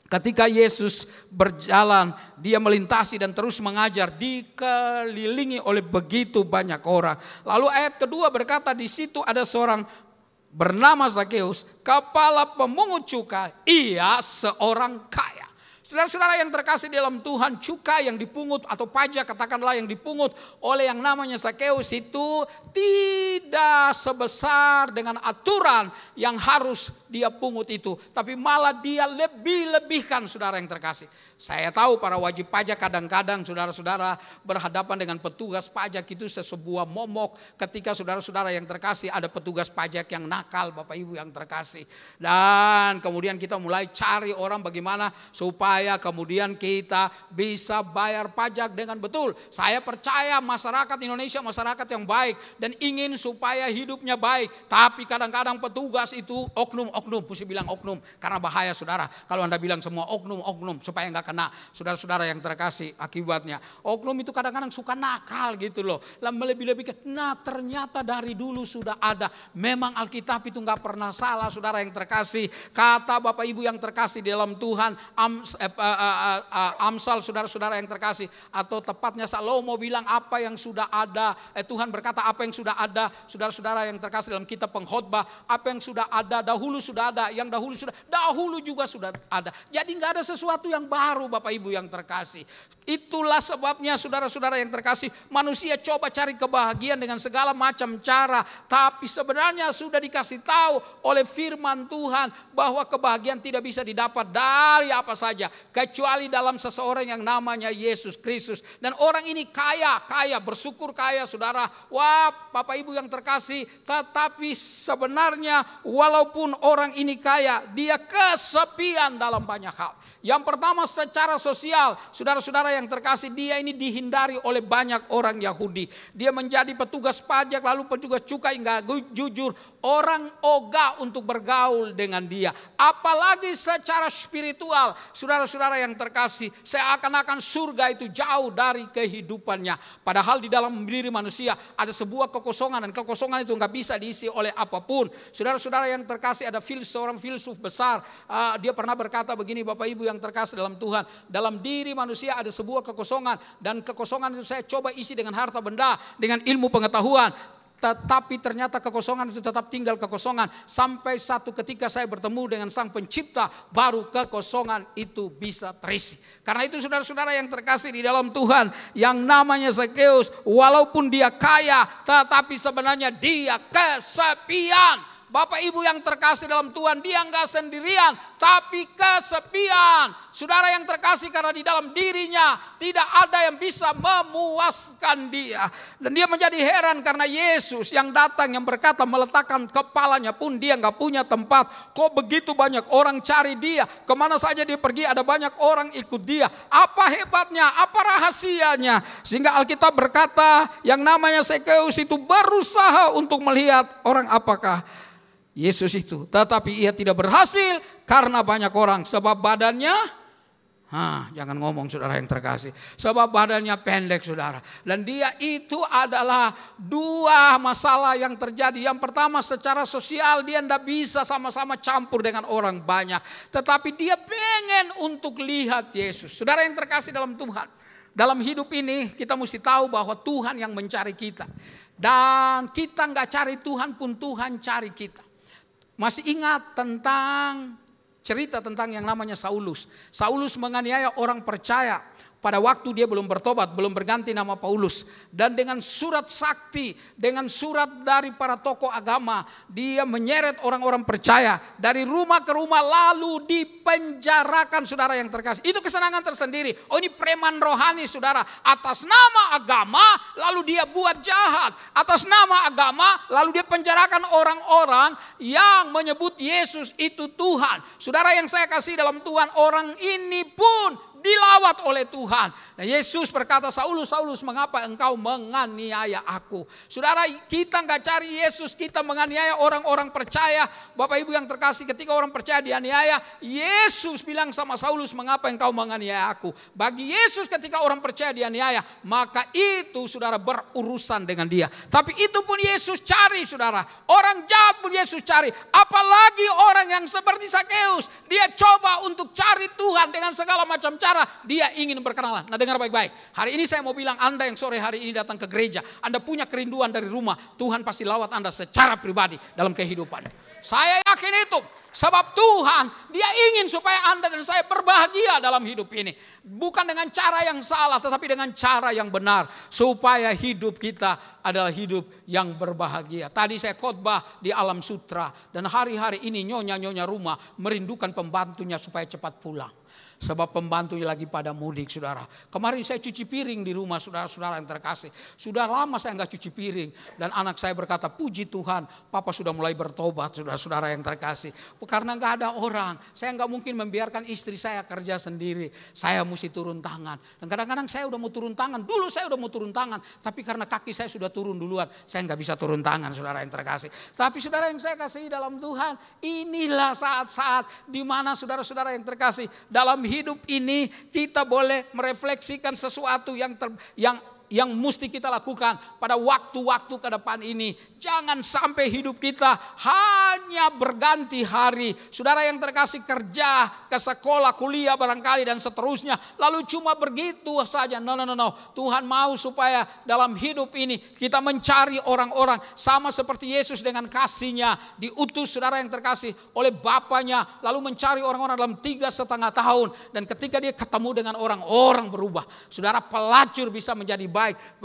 ketika Yesus berjalan, dia melintasi dan terus mengajar, dikelilingi oleh begitu banyak orang. Lalu ayat kedua berkata, di situ ada seorang bernama Zakeus, kepala pemungut cukai, ia seorang kaya. Saudara-saudara yang terkasih dalam Tuhan, cukai yang dipungut atau pajak katakanlah yang dipungut oleh yang namanya Zakeus itu tidak sebesar dengan aturan yang harus dia pungut itu. Tapi malah dia lebih-lebihkan saudara yang terkasih. Saya tahu para wajib pajak kadang-kadang saudara-saudara berhadapan dengan petugas pajak itu sebuah momok ketika saudara-saudara yang terkasih ada petugas pajak yang nakal Bapak Ibu yang terkasih. Dan kemudian kita mulai cari orang bagaimana supaya kemudian kita bisa bayar pajak dengan betul. Saya percaya masyarakat Indonesia masyarakat yang baik dan ingin supaya hidupnya baik. Tapi kadang-kadang petugas itu oknum-oknum, mesti bilang oknum karena bahaya saudara. Kalau Anda bilang semua oknum-oknum supaya enggak kena saudara-saudara yang terkasih akibatnya. Oknum itu kadang-kadang suka nakal gitu loh. Lebih-lebihkan. Nah ternyata dari dulu sudah ada. Memang Alkitab itu enggak pernah salah saudara yang terkasih. Kata Bapak Ibu yang terkasih di dalam Tuhan, Amsal saudara-saudara yang terkasih, atau tepatnya Salomo bilang apa yang sudah ada, Tuhan berkata apa yang sudah ada saudara-saudara yang terkasih dalam kitab Pengkhotbah, apa yang sudah ada dahulu sudah ada, yang dahulu juga sudah ada. Jadi nggak ada sesuatu yang baru Bapak Ibu yang terkasih. Itulah sebabnya saudara-saudara yang terkasih, manusia coba cari kebahagiaan dengan segala macam cara, tapi sebenarnya sudah dikasih tahu oleh firman Tuhan bahwa kebahagiaan tidak bisa didapat dari apa saja kecuali dalam seseorang yang namanya Yesus Kristus. Dan orang ini kaya, bersyukur kaya saudara. Wah Bapak Ibu yang terkasih, tetapi sebenarnya walaupun orang ini kaya, dia kesepian dalam banyak hal. Yang pertama secara sosial, saudara-saudara yang terkasih, dia ini dihindari oleh banyak orang Yahudi. Dia menjadi petugas pajak lalu petugas cukai, enggak jujur. Orang ogah untuk bergaul dengan dia. Apalagi secara spiritual, saudara saudara-saudara yang terkasih, seakan-akan surga itu jauh dari kehidupannya. Padahal di dalam diri manusia ada sebuah kekosongan, dan kekosongan itu nggak bisa diisi oleh apapun. Saudara-saudara yang terkasih, ada seorang filsuf besar, dia pernah berkata begini, Bapak Ibu yang terkasih dalam Tuhan, dalam diri manusia ada sebuah kekosongan, dan kekosongan itu saya coba isi dengan harta benda, dengan ilmu pengetahuan. Tetapi ternyata kekosongan itu tetap tinggal kekosongan. Sampai satu ketika saya bertemu dengan Sang Pencipta, baru kekosongan itu bisa terisi. Karena itu saudara-saudara yang terkasih di dalam Tuhan, yang namanya Zakeus, walaupun dia kaya, tetapi sebenarnya dia kesepian. Bapak Ibu yang terkasih dalam Tuhan, dia enggak sendirian, tapi kesepian. Saudara yang terkasih, karena di dalam dirinya tidak ada yang bisa memuaskan dia. Dan dia menjadi heran karena Yesus yang datang, yang berkata meletakkan kepalanya pun dia enggak punya tempat. Kok begitu banyak orang cari dia, kemana saja dia pergi ada banyak orang ikut dia. Apa hebatnya, apa rahasianya? Sehingga Alkitab berkata yang namanya Zakeus itu berusaha untuk melihat orang apakah Yesus itu, tetapi ia tidak berhasil karena banyak orang. Sebab badannya, jangan ngomong saudara yang terkasih, sebab badannya pendek saudara. Dan dia itu adalah dua masalah yang terjadi. Yang pertama, secara sosial dia tidak bisa sama-sama campur dengan orang banyak, tetapi dia pengen untuk lihat Yesus. Saudara yang terkasih dalam Tuhan, dalam hidup ini kita mesti tahu bahwa Tuhan yang mencari kita, dan kita nggak cari Tuhan pun Tuhan cari kita. Masih ingat tentang cerita tentang yang namanya Saulus. Saulus menganiaya orang percaya pada waktu dia belum bertobat, belum berganti nama Paulus. Dan dengan surat sakti, dengan surat dari para tokoh agama, dia menyeret orang-orang percaya dari rumah ke rumah, lalu dipenjarakan saudara yang terkasih. Itu kesenangan tersendiri. Oh, ini preman rohani saudara. Atas nama agama lalu dia buat jahat. Atas nama agama lalu dia penjarakan orang-orang yang menyebut Yesus itu Tuhan. Saudara yang saya kasih dalam Tuhan, orang ini pun dilawat oleh Tuhan. Nah, Yesus berkata, Saulus, Saulus, mengapa engkau menganiaya aku? Saudara, kita nggak cari Yesus, kita menganiaya orang-orang percaya. Bapak Ibu yang terkasih, ketika orang percaya dianiaya, Yesus bilang sama Saulus, mengapa engkau menganiaya aku? Bagi Yesus ketika orang percaya dianiaya, maka itu saudara berurusan dengan dia. Tapi itu pun Yesus cari saudara. Orang jahat pun Yesus cari. Apalagi orang yang seperti Zakeus, dia coba untuk cari Tuhan dengan segala macam cara. Dia ingin berkenalan. Nah, dengar baik-baik. Hari ini saya mau bilang, Anda yang sore hari ini datang ke gereja, Anda punya kerinduan dari rumah, Tuhan pasti lawat Anda secara pribadi dalam kehidupan. Saya yakin itu. Sebab Tuhan, dia ingin supaya Anda dan saya berbahagia dalam hidup ini. Bukan dengan cara yang salah, tetapi dengan cara yang benar. Supaya hidup kita adalah hidup yang berbahagia. Tadi saya khotbah di Alam Sutra. Dan hari-hari ini nyonya-nyonya rumah merindukan pembantunya supaya cepat pulang. Sebab pembantunya lagi pada mudik saudara. Kemarin saya cuci piring di rumah saudara-saudara yang terkasih. Sudah lama saya enggak cuci piring. Dan anak saya berkata, puji Tuhan, Papa sudah mulai bertobat saudara-saudara yang terkasih. Karena enggak ada orang. Saya enggak mungkin membiarkan istri saya kerja sendiri. Saya mesti turun tangan. Dan kadang-kadang saya udah mau turun tangan. Dulu saya udah mau turun tangan. Tapi karena kaki saya sudah turun duluan, saya enggak bisa turun tangan saudara yang terkasih. Tapi saudara yang saya kasih dalam Tuhan, inilah saat-saat di mana saudara-saudara yang terkasih, dalam hidup ini kita boleh merefleksikan sesuatu yang mesti kita lakukan pada waktu-waktu ke depan ini. Jangan sampai hidup kita hanya berganti hari. Saudara yang terkasih, kerja, ke sekolah, kuliah barangkali dan seterusnya, lalu cuma begitu saja. No. Tuhan mau supaya dalam hidup ini kita mencari orang-orang sama seperti Yesus dengan kasihnya diutus saudara yang terkasih oleh Bapaknya, lalu mencari orang-orang dalam 3,5 tahun. Dan ketika dia ketemu dengan orang berubah. Saudara, pelacur bisa menjadi baik.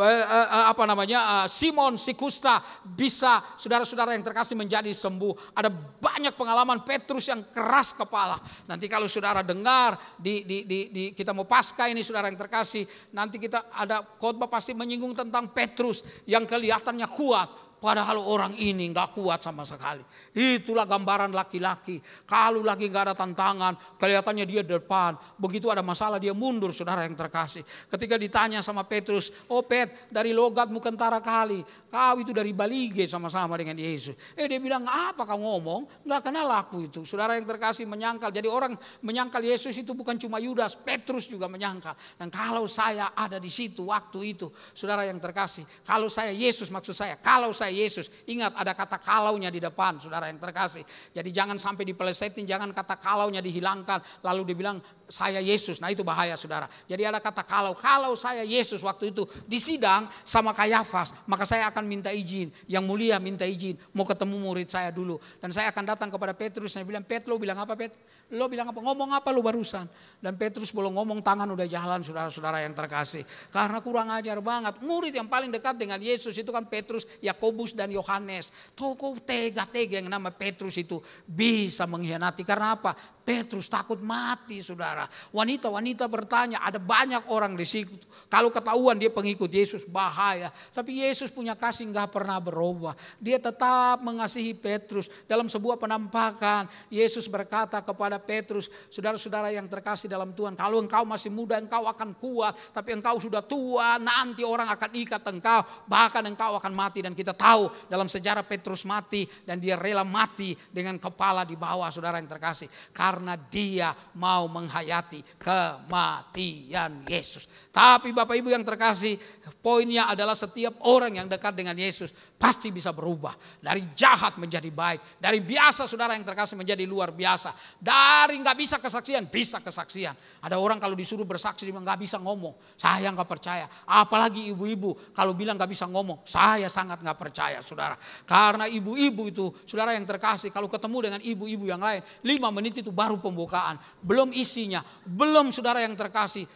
Simon si kusta bisa saudara-saudara yang terkasih menjadi sembuh. Ada banyak pengalaman Petrus yang keras kepala. Nanti kalau saudara dengar di kita mau Paskah ini saudara yang terkasih, nanti kita ada khotbah pasti menyinggung tentang Petrus yang kelihatannya kuat. Padahal orang ini gak kuat sama sekali. Itulah gambaran laki-laki. Kalau lagi gak ada tantangan, kelihatannya dia depan. Begitu ada masalah dia mundur, saudara yang terkasih. Ketika ditanya sama Petrus, oh Pet, dari logatmu kentara kali. Kau itu dari balige sama-sama dengan Yesus. Dia bilang, apa kau ngomong? Gak kenal aku itu. Saudara yang terkasih menyangkal. Jadi orang menyangkal Yesus itu bukan cuma Yudas, Petrus juga menyangkal. Dan kalau saya ada di situ waktu itu, saudara yang terkasih, kalau saya Yesus, maksud saya, kalau saya Yesus, ingat ada kata kalaunya di depan, saudara yang terkasih. Jadi jangan sampai dipelesetin, jangan kata kalaunya dihilangkan, lalu dibilang saya Yesus. Nah itu bahaya, saudara. Jadi ada kata kalau saya Yesus waktu itu di sidang sama Kayafas, maka saya akan minta izin. Yang mulia minta izin, mau ketemu murid saya dulu. Dan saya akan datang kepada Petrus dan bilang, Pet, lo bilang apa Pet? Lo bilang apa? Ngomong apa lo barusan? Dan Petrus belum ngomong, tangan udah jalan, saudara-saudara yang terkasih. Karena kurang ajar banget. Murid yang paling dekat dengan Yesus itu kan Petrus, Yakobus dan Yohanes. Tokoh tega-tega yang nama Petrus itu bisa mengkhianati. Karena apa? Petrus takut mati, saudara. Wanita-wanita bertanya, ada banyak orang di situ. Kalau ketahuan dia pengikut Yesus, bahaya. Tapi Yesus punya kasih gak pernah berubah. Dia tetap mengasihi Petrus. Dalam sebuah penampakan, Yesus berkata kepada Petrus, saudara-saudara yang terkasih dalam Tuhan, kalau engkau masih muda, engkau akan kuat. Tapi engkau sudah tua, nanti orang akan ikat engkau. Bahkan engkau akan mati. Dan kita tahu dalam sejarah Petrus mati, dan dia rela mati dengan kepala di bawah, saudara yang terkasih. Karena dia mau menghayati kematian Yesus. Tapi Bapak Ibu yang terkasih, poinnya adalah setiap orang yang dekat dengan Yesus pasti bisa berubah. Dari jahat menjadi baik. Dari biasa, saudara yang terkasih, menjadi luar biasa. Dari gak bisa kesaksian, bisa kesaksian. Ada orang kalau disuruh bersaksi, dia gak bisa ngomong. Saya gak percaya. Apalagi ibu-ibu kalau bilang gak bisa ngomong, saya sangat gak percaya, saudara. Karena ibu-ibu itu, saudara yang terkasih, kalau ketemu dengan ibu-ibu yang lain, 5 menit itu baru pembukaan, belum isinya, belum, saudara yang terkasih,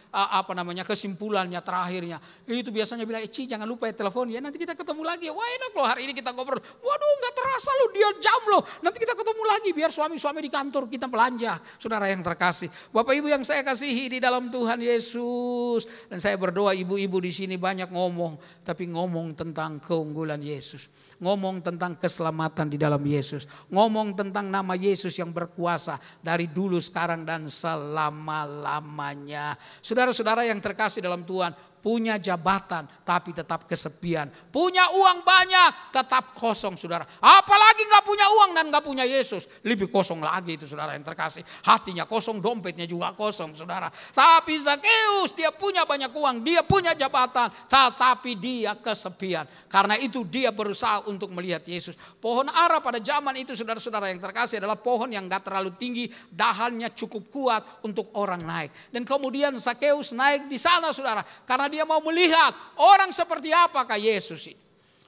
kesimpulannya, terakhirnya. Itu biasanya bilang, Ci jangan lupa ya telepon ya, nanti kita ketemu lagi. Wah enak loh, hari ini kita ngobrol. Waduh gak terasa loh, dia jam loh, nanti kita ketemu lagi. Biar suami-suami di kantor kita belanja, saudara yang terkasih. Bapak Ibu yang saya kasihi di dalam Tuhan Yesus. Dan saya berdoa ibu-ibu di sini banyak ngomong, tapi ngomong tentang keunggulan Yesus. Ngomong tentang keselamatan di dalam Yesus. Ngomong tentang nama Yesus yang berkuasa dari dulu, sekarang, dan selama-lamanya. Saudara-saudara yang terkasih dalam Tuhan, punya jabatan tapi tetap kesepian. Punya uang banyak tetap kosong, saudara. Apalagi gak punya uang dan gak punya Yesus, lebih kosong lagi itu, saudara yang terkasih. Hatinya kosong, dompetnya juga kosong, saudara. Tapi Zakeus, dia punya banyak uang, dia punya jabatan, tetapi dia kesepian. Karena itu dia berusaha untuk melihat Yesus. Pohon ara pada zaman itu, saudara-saudara yang terkasih, adalah pohon yang gak terlalu tinggi, dahannya cukup kuat untuk orang naik. Dan kemudian Zakeus naik di sana, saudara, karena dia mau melihat orang seperti apakah Yesus ini.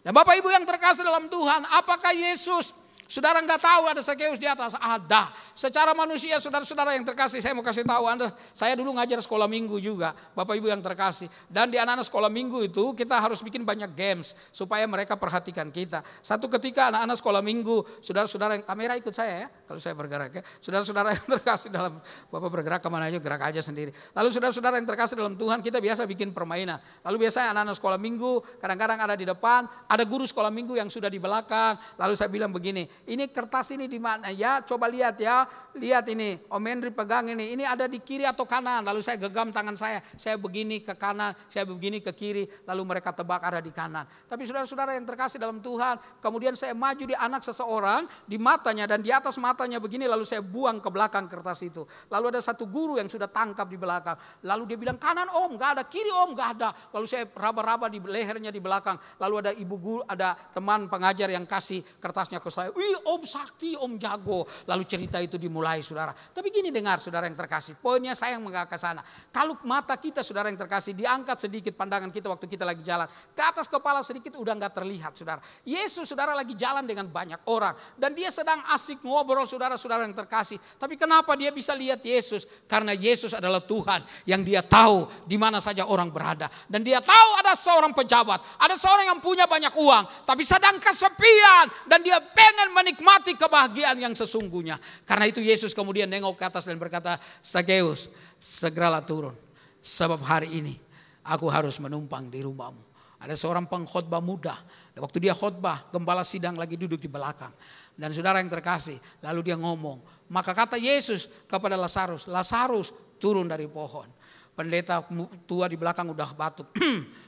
Dan Bapak Ibu yang terkasih dalam Tuhan, apakah Yesus? Saudara nggak tahu ada Zakeus di atas? Ada. Secara manusia, saudara-saudara yang terkasih, saya mau kasih tahu Anda, saya dulu ngajar sekolah minggu juga, Bapak Ibu yang terkasih. Dan di anak-anak sekolah minggu itu kita harus bikin banyak games supaya mereka perhatikan kita. Satu ketika anak-anak sekolah minggu, saudara-saudara yang kamera ikut saya ya, kalau saya bergerak ya. Saudara-saudara yang terkasih dalam, Bapak bergerak kemana aja, gerak aja sendiri. Lalu saudara-saudara yang terkasih dalam Tuhan, kita biasa bikin permainan. Lalu biasanya anak-anak sekolah minggu kadang-kadang ada di depan, ada guru sekolah minggu yang sudah di belakang. Lalu saya bilang begini, ini kertas ini di mana ya? Coba lihat ya. Lihat ini, Om Henry pegang ini. Ini ada di kiri atau kanan? Lalu saya genggam tangan saya begini ke kanan, saya begini ke kiri. Lalu mereka tebak ada di kanan. Tapi saudara-saudara yang terkasih dalam Tuhan, kemudian saya maju di anak seseorang, di matanya dan di atas matanya begini. Lalu saya buang ke belakang kertas itu. Lalu ada satu guru yang sudah tangkap di belakang. Lalu dia bilang, kanan Om, gak ada, kiri Om, gak ada. Lalu saya raba-raba di lehernya di belakang. Lalu ada ibu guru, ada teman pengajar yang kasih kertasnya ke saya. Wih Om sakti, Om jago. Lalu cerita itu dimulai, saudara. Tapi gini dengar, saudara yang terkasih. Poinnya saya yang mengarah ke sana. Kalau mata kita, saudara yang terkasih, diangkat sedikit pandangan kita waktu kita lagi jalan. Ke atas kepala sedikit udah gak terlihat, saudara. Yesus, saudara, lagi jalan dengan banyak orang. Dan dia sedang asik ngobrol, saudara-saudara yang terkasih. Tapi kenapa dia bisa lihat Yesus? Karena Yesus adalah Tuhan yang dia tahu di mana saja orang berada. Dan dia tahu ada seorang pejabat, ada seorang yang punya banyak uang, tapi sedang kesepian. Dan dia pengen menikmati kebahagiaan yang sesungguhnya. Karena itu Yesus kemudian nengok ke atas dan berkata, Zakeus, segeralah turun. Sebab hari ini aku harus menumpang di rumahmu. Ada seorang pengkhotbah muda Waktu dia khotbah, gembala sidang lagi duduk di belakang. Dan saudara yang terkasih, lalu dia ngomong. Maka kata Yesus kepada Lazarus, Lazarus turun dari pohon. Pendeta tua di belakang udah batuk,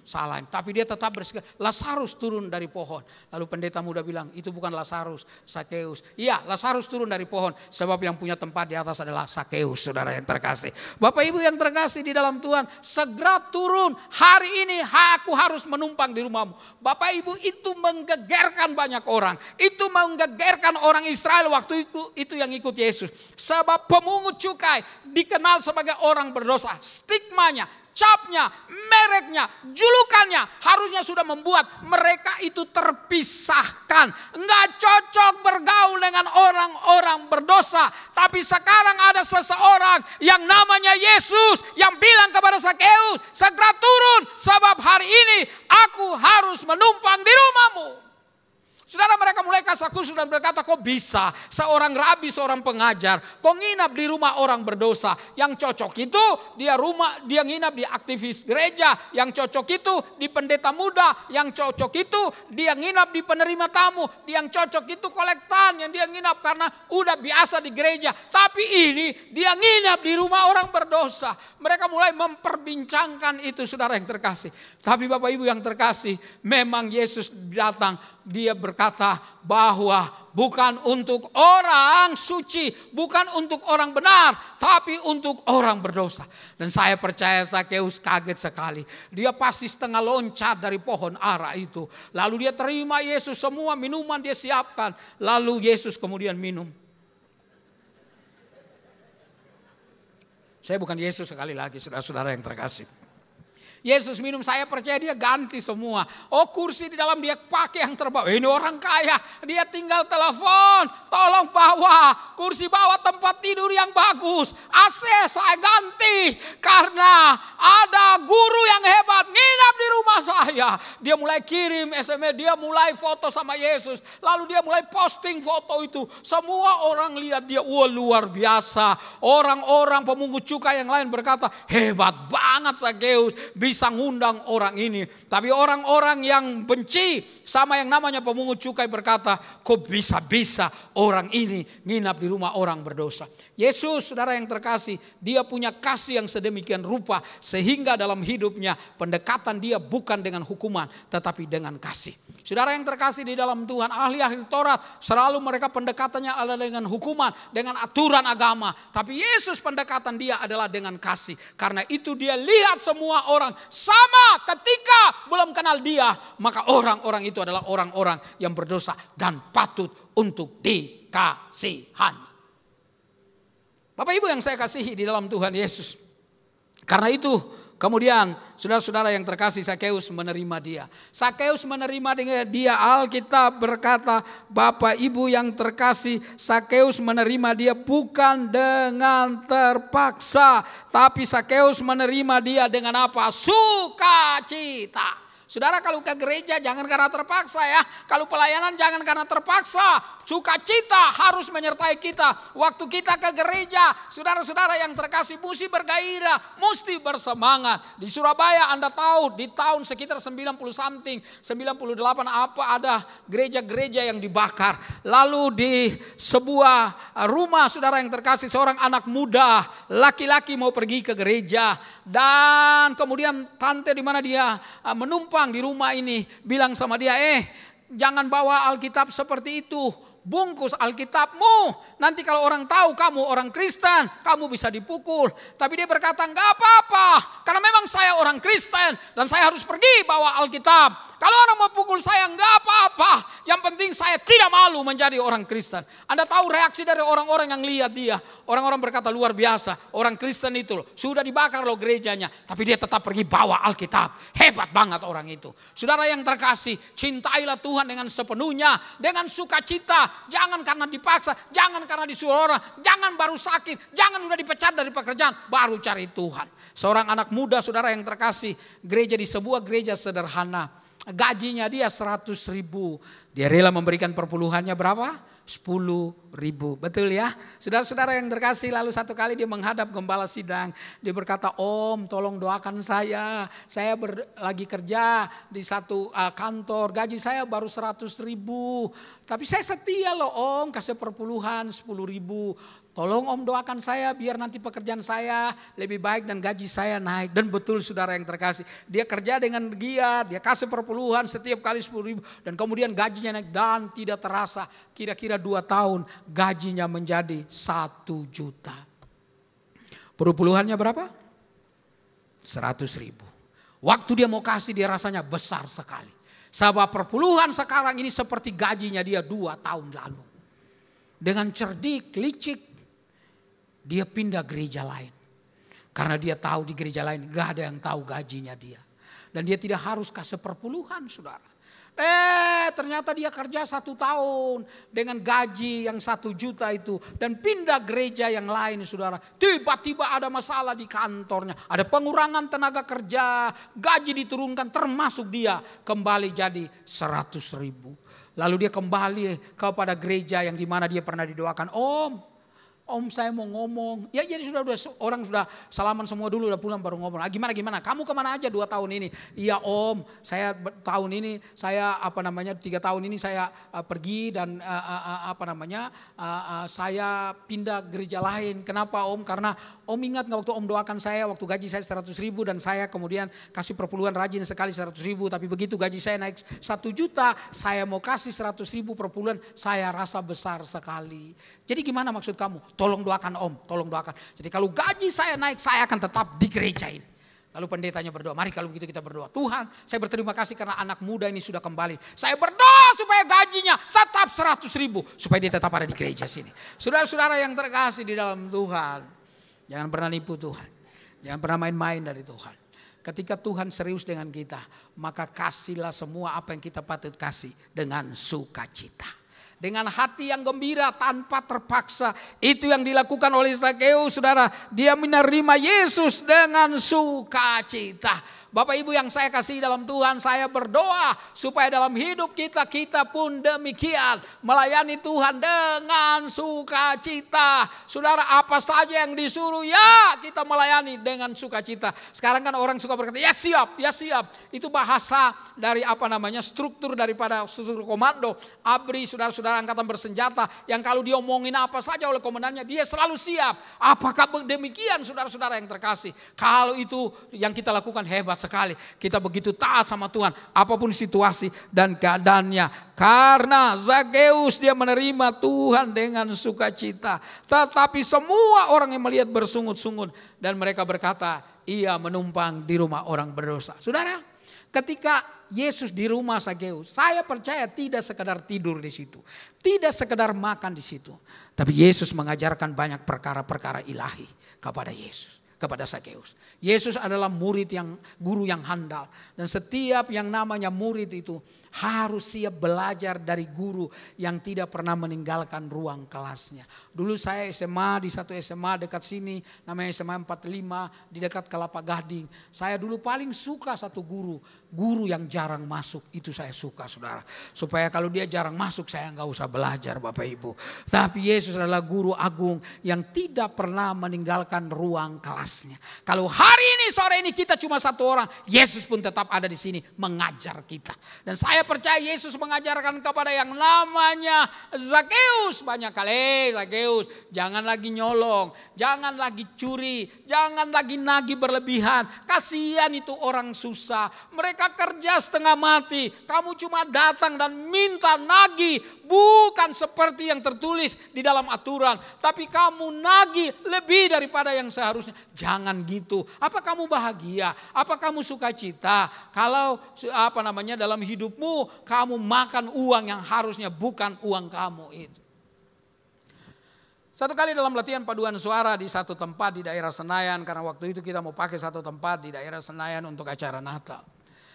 salah. Tapi dia tetap bersikap, Lazarus turun dari pohon. Lalu pendeta muda bilang, itu bukan Lazarus, Sakeus. Iya, Lazarus turun dari pohon, sebab yang punya tempat di atas adalah Sakeus, saudara yang terkasih. Bapak Ibu yang terkasih di dalam Tuhan, segera turun. Hari ini aku harus menumpang di rumahmu. Bapak Ibu, itu menggegerkan banyak orang. Itu menggegerkan orang Israel waktu itu yang ikut Yesus. Sebab pemungut cukai dikenal sebagai orang berdosa. Stigmanya, capnya, mereknya, julukannya harusnya sudah membuat mereka itu terpisahkan. Nggak cocok bergaul dengan orang-orang berdosa. Tapi sekarang ada seseorang yang namanya Yesus yang bilang kepada Sakeus, segera turun sebab hari ini aku harus menumpang di rumahmu. Saudara, mereka mulai kasakusuk dan berkata, kok bisa seorang rabi, seorang pengajar, kok nginap di rumah orang berdosa? Yang cocok itu dia nginap di aktivis gereja, yang cocok itu di pendeta muda, yang cocok itu dia nginap di penerima tamu, yang cocok itu kolektan, yang dia nginap karena udah biasa di gereja. Tapi ini dia nginap di rumah orang berdosa. Mereka mulai memperbincangkan itu, saudara yang terkasih. Tapi Bapak Ibu yang terkasih, memang Yesus datang, dia berkata bahwa bukan untuk orang suci, bukan untuk orang benar, tapi untuk orang berdosa. Dan saya percaya Sakeus kaget sekali. Dia pasti setengah loncat dari pohon ara itu. Lalu dia terima Yesus, semua minuman dia siapkan. Lalu Yesus kemudian minum. Saya bukan Yesus sekali lagi, saudara-saudara yang terkasih. Yesus minum, saya percaya dia ganti semua. Oh, kursi di dalam dia pakai yang terbaik. Ini orang kaya, dia tinggal telepon, tolong bawa kursi, bawa tempat tidur yang bagus. AC saya ganti karena ada guru yang hebat nginap di rumah saya. Dia mulai kirim SMS, dia mulai foto sama Yesus. Lalu dia mulai posting foto itu. Semua orang lihat dia, wah luar biasa. Orang-orang pemungut cukai yang lain berkata, hebat banget Sakeus, bisa ngundang orang ini. Tapi orang-orang yang benci sama yang namanya pemungut cukai berkata, kok bisa-bisa orang ini nginap di rumah orang berdosa. Yesus, saudara yang terkasih, dia punya kasih yang sedemikian rupa sehingga dalam hidupnya pendekatan dia bukan dengan hukuman tetapi dengan kasih. Saudara yang terkasih di dalam Tuhan, ahli-ahli Taurat selalu mereka pendekatannya adalah dengan hukuman, dengan aturan agama. Tapi Yesus pendekatan dia adalah dengan kasih. Karena itu dia lihat semua orang sama ketika belum kenal dia. Maka orang-orang itu adalah orang-orang yang berdosa dan patut untuk dikasihani. Bapak Ibu yang saya kasihi di dalam Tuhan Yesus. Karena itu kemudian saudara-saudara yang terkasih, Sakeus menerima dia. Sakeus menerima dia. Alkitab berkata, Bapak Ibu yang terkasih, Sakeus menerima dia bukan dengan terpaksa. Tapi Sakeus menerima dia dengan apa? Sukacita. Saudara, kalau ke gereja jangan karena terpaksa ya. Kalau pelayanan jangan karena terpaksa. Sukacita harus menyertai kita. Waktu kita ke gereja, saudara-saudara yang terkasih mesti bergairah, mesti bersemangat. Di Surabaya Anda tahu di tahun sekitar 90 something, 98 apa ada gereja-gereja yang dibakar. Lalu di sebuah rumah saudara yang terkasih, seorang anak muda laki-laki mau pergi ke gereja. Dan kemudian tante di mana dia menumpang di rumah ini bilang sama dia, jangan bawa Alkitab seperti itu. Bungkus Alkitabmu. Nanti kalau orang tahu kamu orang Kristen, kamu bisa dipukul. Tapi dia berkata, enggak apa-apa. Karena memang saya orang Kristen dan saya harus pergi bawa Alkitab. Kalau orang mau pukul saya, enggak apa-apa. Yang penting saya tidak malu menjadi orang Kristen. Anda tahu reaksi dari orang-orang yang lihat dia. Orang-orang berkata, luar biasa. Orang Kristen itu loh, sudah dibakar loh gerejanya. Tapi dia tetap pergi bawa Alkitab. Hebat banget orang itu. Saudara yang terkasih, cintailah Tuhan dengan sepenuhnya. Dengan sukacita. Jangan karena dipaksa, jangan karena disuruh orang, jangan baru sakit, jangan udah dipecat dari pekerjaan, baru cari Tuhan. Seorang anak muda saudara yang terkasih, gereja di sebuah gereja sederhana. Gajinya dia 100.000. Dia rela memberikan perpuluhannya berapa? 10.000. Betul ya? Saudara-saudara yang terkasih, lalu satu kali dia menghadap gembala sidang. Dia berkata, "Om, tolong doakan saya. Saya lagi kerja di satu kantor, gaji saya baru 100.000. Tapi saya setia loh Om, kasih perpuluhan 10.000. Tolong Om doakan saya biar nanti pekerjaan saya lebih baik dan gaji saya naik." Dan betul saudara yang terkasih, dia kerja dengan giat, dia kasih perpuluhan setiap kali 10.000 dan kemudian gajinya naik dan tidak terasa kira-kira 2 tahun gajinya menjadi 1 juta. Perpuluhannya berapa? 100.000. Waktu dia mau kasih dia rasanya besar sekali. Sebab perpuluhan sekarang ini seperti gajinya dia 2 tahun lalu. Dengan cerdik, licik, dia pindah gereja lain. Karena dia tahu di gereja lain gak ada yang tahu gajinya dia. Dan dia tidak harus kasih perpuluhan saudara. Ternyata dia kerja 1 tahun dengan gaji yang 1 juta itu. Dan pindah gereja yang lain saudara. Tiba-tiba ada masalah di kantornya. Ada pengurangan tenaga kerja. Gaji diturunkan termasuk dia kembali jadi 100.000. Lalu dia kembali kepada gereja yang dimana dia pernah didoakan. Om saya mau ngomong. Ya jadi orang sudah salaman semua dulu, udah pulang baru ngomong. Gimana? Kamu kemana aja 2 tahun ini? Iya Om, saya tahun ini saya 3 tahun ini saya pergi dan saya pindah gereja lain. Kenapa Om? Karena Om ingat waktu Om doakan saya waktu gaji saya 100.000 dan saya kemudian kasih perpuluhan rajin sekali 100.000. Tapi begitu gaji saya naik 1 juta, saya mau kasih 100.000 perpuluhan, saya rasa besar sekali. Jadi gimana maksud kamu? Tolong doakan Om, tolong doakan. Jadi kalau gaji saya naik, saya akan tetap di gereja ini. Lalu pendetanya berdoa, mari kalau begitu kita berdoa. Tuhan, saya berterima kasih karena anak muda ini sudah kembali. Saya berdoa supaya gajinya tetap 100.000. Supaya dia tetap ada di gereja sini. Saudara-saudara yang terkasih di dalam Tuhan. Jangan pernah nipu Tuhan. Jangan pernah main-main dari Tuhan. Ketika Tuhan serius dengan kita, maka kasihlah semua apa yang kita patut kasih dengan sukacita. Dengan hati yang gembira tanpa terpaksa. Itu yang dilakukan oleh Zakeus saudara. Dia menerima Yesus dengan sukacita. Bapak Ibu yang saya kasih dalam Tuhan, saya berdoa supaya dalam hidup kita pun demikian. Melayani Tuhan dengan sukacita. Saudara, apa saja yang disuruh ya kita melayani dengan sukacita. Sekarang kan orang suka berkata ya siap. Itu bahasa dari struktur daripada struktur komando. ABRI saudara-saudara angkatan bersenjata yang kalau dia omongin apa saja oleh komandannya dia selalu siap. Apakah demikian saudara-saudara yang terkasih? Kalau itu yang kita lakukan hebat sekali. Kita begitu taat sama Tuhan apapun situasi dan keadaannya. Karena Zakeus dia menerima Tuhan dengan sukacita. Tetapi semua orang yang melihat bersungut-sungut dan mereka berkata, ia menumpang di rumah orang berdosa. Saudara, ketika Yesus di rumah Zakeus, saya percaya tidak sekedar tidur di situ, tidak sekedar makan di situ, tapi Yesus mengajarkan banyak perkara-perkara ilahi kepada Zakeus. Yesus adalah guru yang handal. Dan setiap yang namanya murid itu harus siap belajar dari guru yang tidak pernah meninggalkan ruang kelasnya. Dulu saya SMA di satu SMA dekat sini, namanya SMA 45 di dekat Kelapa Gading. Saya dulu paling suka satu guru yang jarang masuk, itu saya suka saudara. Supaya kalau dia jarang masuk saya nggak usah belajar Bapak Ibu. Tapi Yesus adalah guru agung yang tidak pernah meninggalkan ruang kelasnya. Kalau hari ini sore ini kita cuma satu orang, Yesus pun tetap ada di sini mengajar kita. Dan saya percaya Yesus mengajarkan kepada yang namanya Zakeus banyak kali. Zakeus, jangan lagi nyolong, jangan lagi curi, jangan lagi nagih berlebihan. Kasihan itu orang susah. Mereka kerja setengah mati. Kamu cuma datang dan minta nagih. Bukan seperti yang tertulis di dalam aturan. Tapi kamu nagih lebih daripada yang seharusnya. Jangan gitu. Apa kamu bahagia? Apa kamu sukacita? Kalau dalam hidupmu kamu makan uang yang harusnya bukan uang kamu itu. Satu kali dalam latihan paduan suara di satu tempat di daerah Senayan. Karena waktu itu kita mau pakai satu tempat di daerah Senayan untuk acara Natal.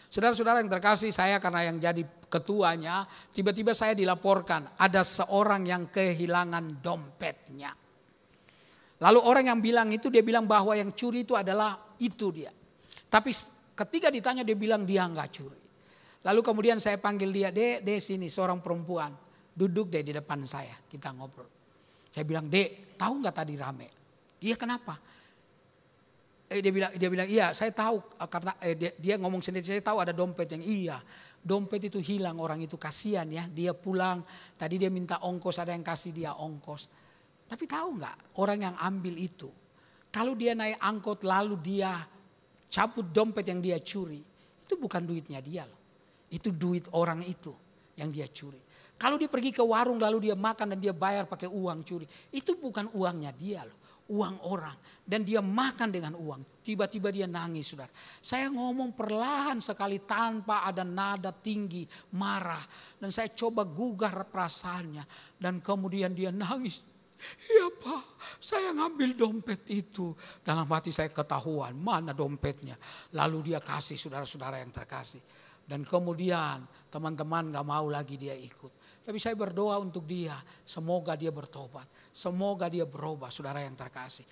Saudara-saudara yang terkasih, saya karena yang jadi ketuanya, tiba-tiba saya dilaporkan ada seorang yang kehilangan dompetnya. Lalu orang yang bilang itu, dia bilang bahwa yang curi itu adalah itu dia. Tapi ketika ditanya dia bilang dia enggak curi. Lalu kemudian saya panggil dia, Dek sini, seorang perempuan. Duduk deh di depan saya, kita ngobrol. Saya bilang, Dek, tahu nggak tadi rame? Iya, kenapa? Dia bilang, iya saya tahu, karena dia ngomong sendiri, saya tahu ada dompet yang iya. Dompet itu hilang, orang itu kasihan ya. Dia pulang, tadi dia minta ongkos, ada yang kasih dia ongkos. Tapi tahu nggak, orang yang ambil itu, kalau dia naik angkot lalu dia cabut dompet yang dia curi, itu bukan duitnya dia loh. Itu duit orang itu yang dia curi. Kalau dia pergi ke warung lalu dia makan dan dia bayar pakai uang curi, itu bukan uangnya dia loh, uang orang. Dan dia makan dengan uang. Tiba-tiba dia nangis, saudara. Saya ngomong perlahan sekali tanpa ada nada tinggi, marah. Dan saya coba gugah perasaannya. Dan kemudian dia nangis. Iya Pak, saya ngambil dompet itu. Dalam hati saya ketahuan, mana dompetnya. Lalu dia kasih saudara-saudara yang terkasih. Dan kemudian teman-teman gak mau lagi dia ikut. Tapi saya berdoa untuk dia, semoga dia bertobat. Semoga dia berubah, saudara yang terkasih.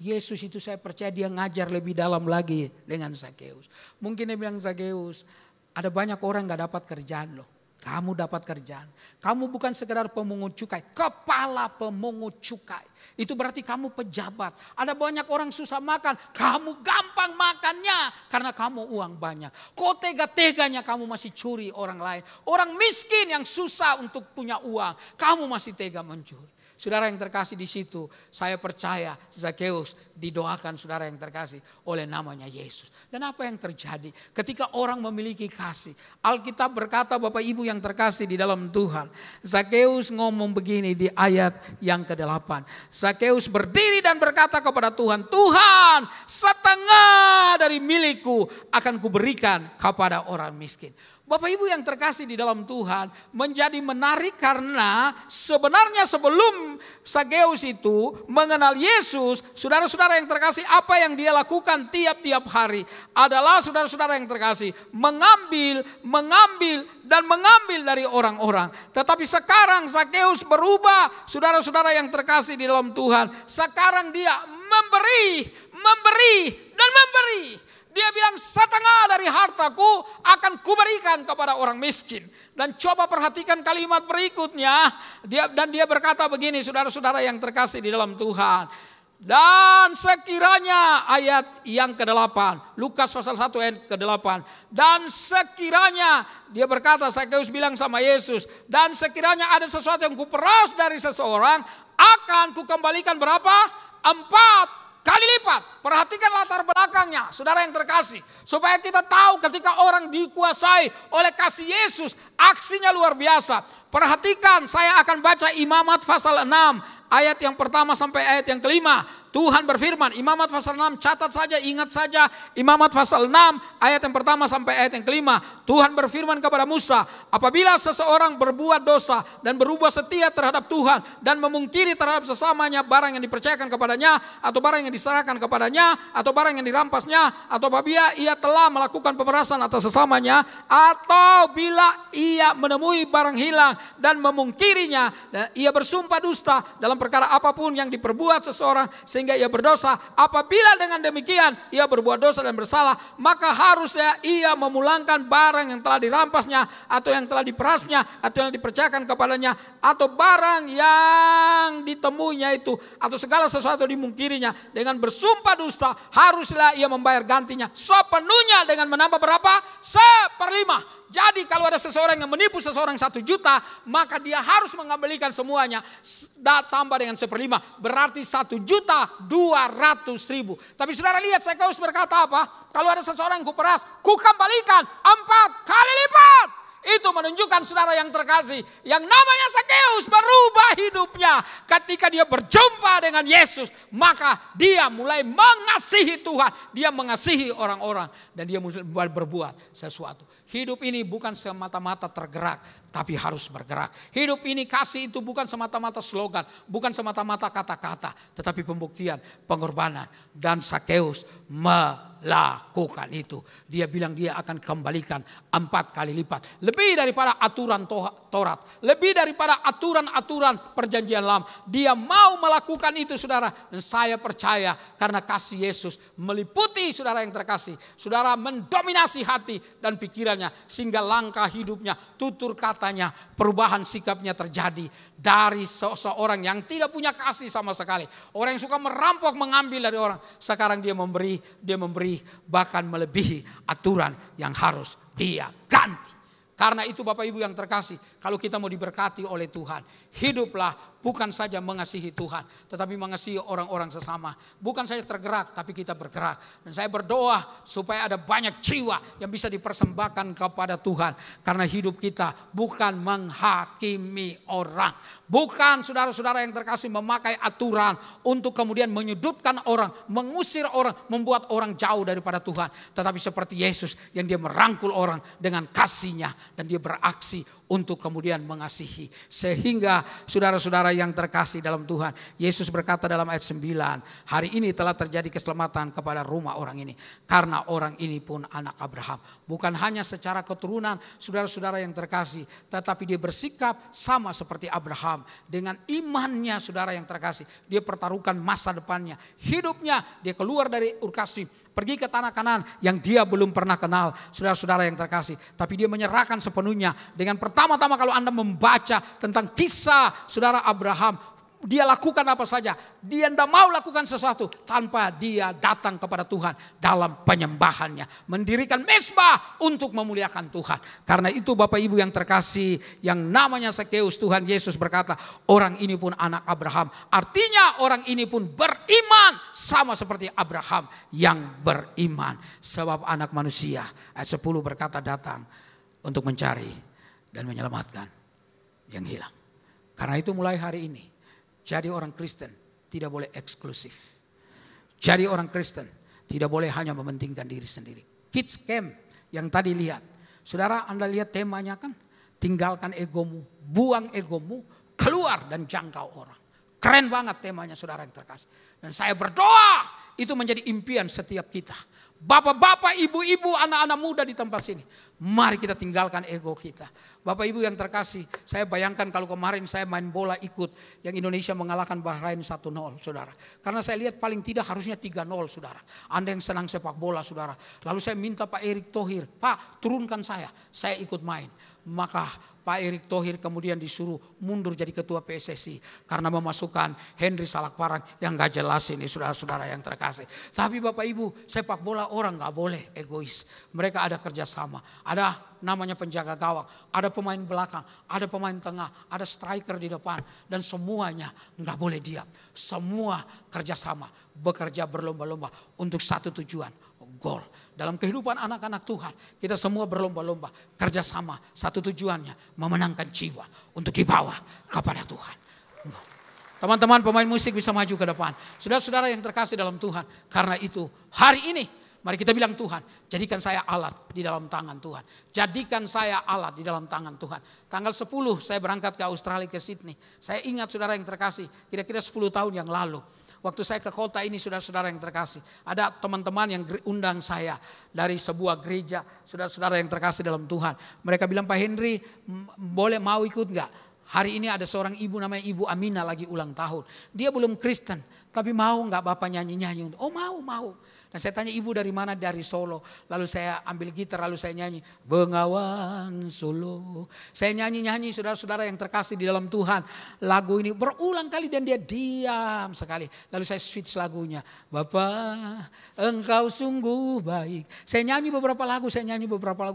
Yesus itu saya percaya dia ngajar lebih dalam lagi dengan Zakeus. Mungkin dia bilang, Zakeus, ada banyak orang gak dapat kerjaan loh. Kamu dapat kerjaan. Kamu bukan sekedar pemungut cukai, kepala pemungut cukai. Itu berarti kamu pejabat. Ada banyak orang susah makan, kamu gampang makannya karena kamu uang banyak. Kok tega-teganya kamu masih curi orang lain. Orang miskin yang susah untuk punya uang, kamu masih tega mencuri. Saudara yang terkasih di situ, saya percaya Zakeus didoakan saudara yang terkasih oleh namanya Yesus. Dan apa yang terjadi ketika orang memiliki kasih? Alkitab berkata, Bapak Ibu yang terkasih di dalam Tuhan, Zakeus ngomong begini di ayat yang ke-8. Zakeus berdiri dan berkata kepada Tuhan, Tuhan, setengah dari milikku akan kuberikan kepada orang miskin. Bapak Ibu yang terkasih di dalam Tuhan, menjadi menarik karena sebenarnya sebelum Zakeus itu mengenal Yesus, saudara-saudara yang terkasih, apa yang dia lakukan tiap-tiap hari adalah saudara-saudara yang terkasih mengambil dan mengambil dari orang-orang. Tetapi sekarang Zakeus berubah, saudara-saudara yang terkasih di dalam Tuhan. Sekarang dia memberi dan memberi. Dia bilang setengah dari hartaku akan kuberikan kepada orang miskin. Dan coba perhatikan kalimat berikutnya. Dia berkata begini, saudara-saudara yang terkasih di dalam Tuhan. Dan sekiranya ayat yang ke-8. Lukas pasal 1 ayat ke-8. Dan sekiranya dia berkata, Zakeus bilang sama Yesus. Dan sekiranya ada sesuatu yang kuperas dari seseorang, akan kukembalikan berapa? 4 kali lipat. Perhatikan latar belakangnya, saudara yang terkasih. Supaya kita tahu ketika orang dikuasai oleh kasih Yesus, aksinya luar biasa. Perhatikan, saya akan baca Imamat pasal 6. Ayat yang pertama sampai ayat yang kelima. Tuhan berfirman, Imamat pasal 6, catat saja, ingat saja. Imamat pasal 6, ayat yang pertama sampai ayat yang kelima. Tuhan berfirman kepada Musa, apabila seseorang berbuat dosa dan berubah setia terhadap Tuhan dan memungkiri terhadap sesamanya barang yang dipercayakan kepadanya, atau barang yang diserahkan kepadanya, atau barang yang dirampasnya, atau apabila ia telah melakukan pemerasan atas sesamanya, atau bila ia menemui barang hilang dan memungkirinya, dan ia bersumpah dusta dalam perkara apapun yang diperbuat seseorang sehingga ia berdosa, apabila dengan demikian ia berbuat dosa dan bersalah, maka harusnya ia memulangkan barang yang telah dirampasnya, atau yang telah diperasnya, atau yang dipercayakan kepadanya, atau barang yang ditemuinya itu, atau segala sesuatu dimungkirinya dengan bersumpah dusta, haruslah ia membayar gantinya sepenuhnya dengan menambah berapa? 1/5. Jadi kalau ada seseorang yang menipu seseorang 1 juta, maka dia harus mengembalikan semuanya. Tambah dengan 1/5, berarti 1.200.000. Tapi saudara lihat, Zakeus berkata apa? Kalau ada seseorang yang kuperas, kukembalikan 4 kali lipat. Itu menunjukkan saudara yang terkasih, yang namanya Zakeus berubah hidupnya. Ketika dia berjumpa dengan Yesus, maka dia mulai mengasihi Tuhan. Dia mengasihi orang-orang dan dia mulai berbuat sesuatu. Hidup ini bukan semata-mata tergerak, tapi harus bergerak. Hidup ini kasih itu bukan semata-mata slogan, bukan semata-mata kata-kata, tetapi pembuktian, pengorbanan. Dan Zakeus melakukan itu. Dia bilang dia akan kembalikan 4 kali lipat. Lebih daripada aturan Taurat. Lebih daripada aturan-aturan perjanjian lama. Dia mau melakukan itu saudara. Dan saya percaya karena kasih Yesus meliputi saudara yang terkasih. Saudara mendominasi hati dan pikirannya. Sehingga langkah hidupnya, tutur katanya, perubahan sikapnya terjadi. Dari seseorang yang tidak punya kasih sama sekali. Orang yang suka merampok, mengambil dari orang. Sekarang dia memberi bahkan melebihi aturan yang harus dia ganti. Karena itu Bapak Ibu yang terkasih, kalau kita mau diberkati oleh Tuhan, hiduplah bukan saja mengasihi Tuhan, tetapi mengasihi orang-orang sesama. Bukan saja tergerak, tapi kita bergerak. Dan saya berdoa supaya ada banyak jiwa yang bisa dipersembahkan kepada Tuhan. Karena hidup kita bukan menghakimi orang. Bukan saudara-saudara yang terkasih memakai aturan untuk kemudian menyudutkan orang, mengusir orang, membuat orang jauh daripada Tuhan. Tetapi seperti Yesus yang dia merangkul orang dengan kasih-Nya. Dan dia beraksi untuk kemudian mengasihi. Sehingga saudara-saudara yang terkasih dalam Tuhan. Yesus berkata dalam ayat 9. Hari ini telah terjadi keselamatan kepada rumah orang ini. Karena orang ini pun anak Abraham. Bukan hanya secara keturunan saudara-saudara yang terkasih. Tetapi dia bersikap sama seperti Abraham. Dengan imannya saudara yang terkasih. Dia pertaruhkan masa depannya. Hidupnya dia keluar dari Ur Kasdim. Pergi ke tanah Kanaan yang dia belum pernah kenal. Saudara-saudara yang terkasih. Tapi dia menyerahkan sepenuhnya. Dengan pertama-tama kalau Anda membaca tentang kisah saudara Abraham. Dia lakukan apa saja. Dia tidak mau lakukan sesuatu tanpa dia datang kepada Tuhan dalam penyembahannya. Mendirikan mezbah untuk memuliakan Tuhan. Karena itu Bapak Ibu yang terkasih, yang namanya Zakeus, Tuhan Yesus berkata, orang ini pun anak Abraham. Artinya orang ini pun beriman sama seperti Abraham yang beriman. Sebab anak manusia, ayat 10 berkata datang untuk mencari dan menyelamatkan yang hilang. Karena itu mulai hari ini, jadi orang Kristen tidak boleh eksklusif. Jadi orang Kristen tidak boleh hanya mementingkan diri sendiri. Kids Camp yang tadi lihat. Saudara Anda lihat temanya kan. Tinggalkan egomu, buang egomu, keluar dan jangkau orang. Keren banget temanya saudara yang terkasih. Dan saya berdoa itu menjadi impian setiap kita. Bapak-bapak, ibu-ibu, anak-anak muda di tempat sini. Mari kita tinggalkan ego kita. Bapak ibu yang terkasih, saya bayangkan kalau kemarin saya main bola ikut yang Indonesia mengalahkan Bahrain 1-0 saudara. Karena saya lihat paling tidak harusnya 3-0 saudara. Anda yang senang sepak bola saudara. Lalu saya minta Pak Erick Thohir, Pak turunkan saya ikut main. Maka Pak Erick Thohir kemudian disuruh mundur jadi ketua PSSI. Karena memasukkan Henry Salakparang yang gak jelas ini saudara-saudara yang terkasih. Tapi Bapak Ibu sepak bola orang gak boleh egois. Mereka ada kerjasama. Ada namanya penjaga gawang. Ada pemain belakang. Ada pemain tengah. Ada striker di depan. Dan semuanya gak boleh diam. Semua kerjasama. Bekerja berlomba-lomba untuk satu tujuan. Gol. Dalam kehidupan anak-anak Tuhan, kita semua berlomba-lomba, kerjasama, satu tujuannya, memenangkan jiwa untuk dibawa kepada Tuhan. Teman-teman pemain musik bisa maju ke depan. Saudara-saudara yang terkasih dalam Tuhan, karena itu hari ini, mari kita bilang Tuhan, jadikan saya alat di dalam tangan Tuhan. Jadikan saya alat di dalam tangan Tuhan. Tanggal 10 saya berangkat ke Australia, ke Sydney. Saya ingat saudara yang terkasih, kira-kira 10 tahun yang lalu. Waktu saya ke kota ini saudara-saudara yang terkasih. Ada teman-teman yang undang saya dari sebuah gereja. Saudara-saudara yang terkasih dalam Tuhan. Mereka bilang Pak Henry boleh mau ikut gak? Hari ini ada seorang ibu namanya Ibu Amina lagi ulang tahun. Dia belum Kristen. Tapi mau gak Bapak nyanyi-nyanyi? Oh mau. Dan saya tanya ibu dari mana? Dari Solo. Lalu saya ambil gitar lalu saya nyanyi. Bengawan Solo. Saya nyanyi-nyanyi saudara-saudara yang terkasih di dalam Tuhan. Lagu ini berulang kali dan dia diam sekali. Lalu saya switch lagunya. Bapak engkau sungguh baik. Saya nyanyi beberapa lagu.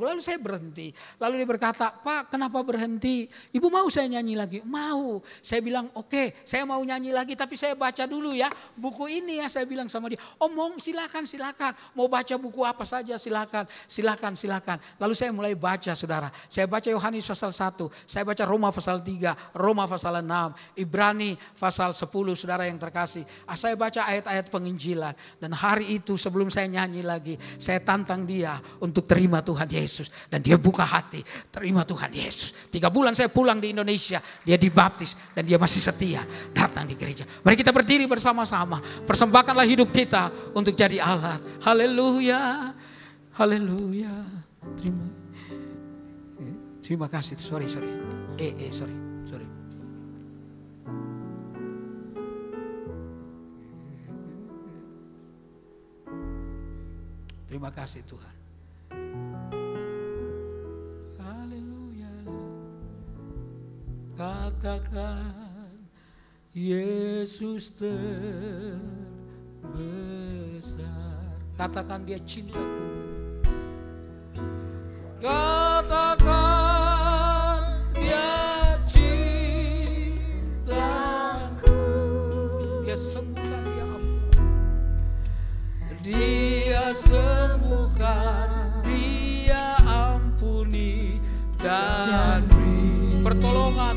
Lalu saya berhenti. Lalu dia berkata, Pak kenapa berhenti? Ibu mau saya nyanyi lagi? Mau. Saya bilang oke, saya mau nyanyi lagi tapi saya baca dulu ya. Buku ini ya saya bilang sama dia. Omong silakan. Mau baca buku apa saja silakan. Lalu saya mulai baca saudara. Saya baca Yohanes pasal 1. Saya baca Roma pasal 3. Roma pasal 6. Ibrani pasal 10 saudara yang terkasih. Saya baca ayat-ayat penginjilan. Dan hari itu sebelum saya nyanyi lagi. Saya tantang dia untuk terima Tuhan Yesus. Dan dia buka hati. Terima Tuhan Yesus. 3 bulan saya pulang di Indonesia. Dia dibaptis. Dan dia masih setia datang di gereja. Mari kita berdiri bersama-sama. Persembahkanlah hidup kita untuk jadi alat. Haleluya. Terima kasih. Sorry. Sorry. Terima kasih Tuhan. Haleluya. Katakan Yesus terbesar. Katakan dia cintaku. Katakan dia cintaku. Dia sembuhkan, dia ampuni. Dia sembuhkan, dia ampuni dan beri pertolongan.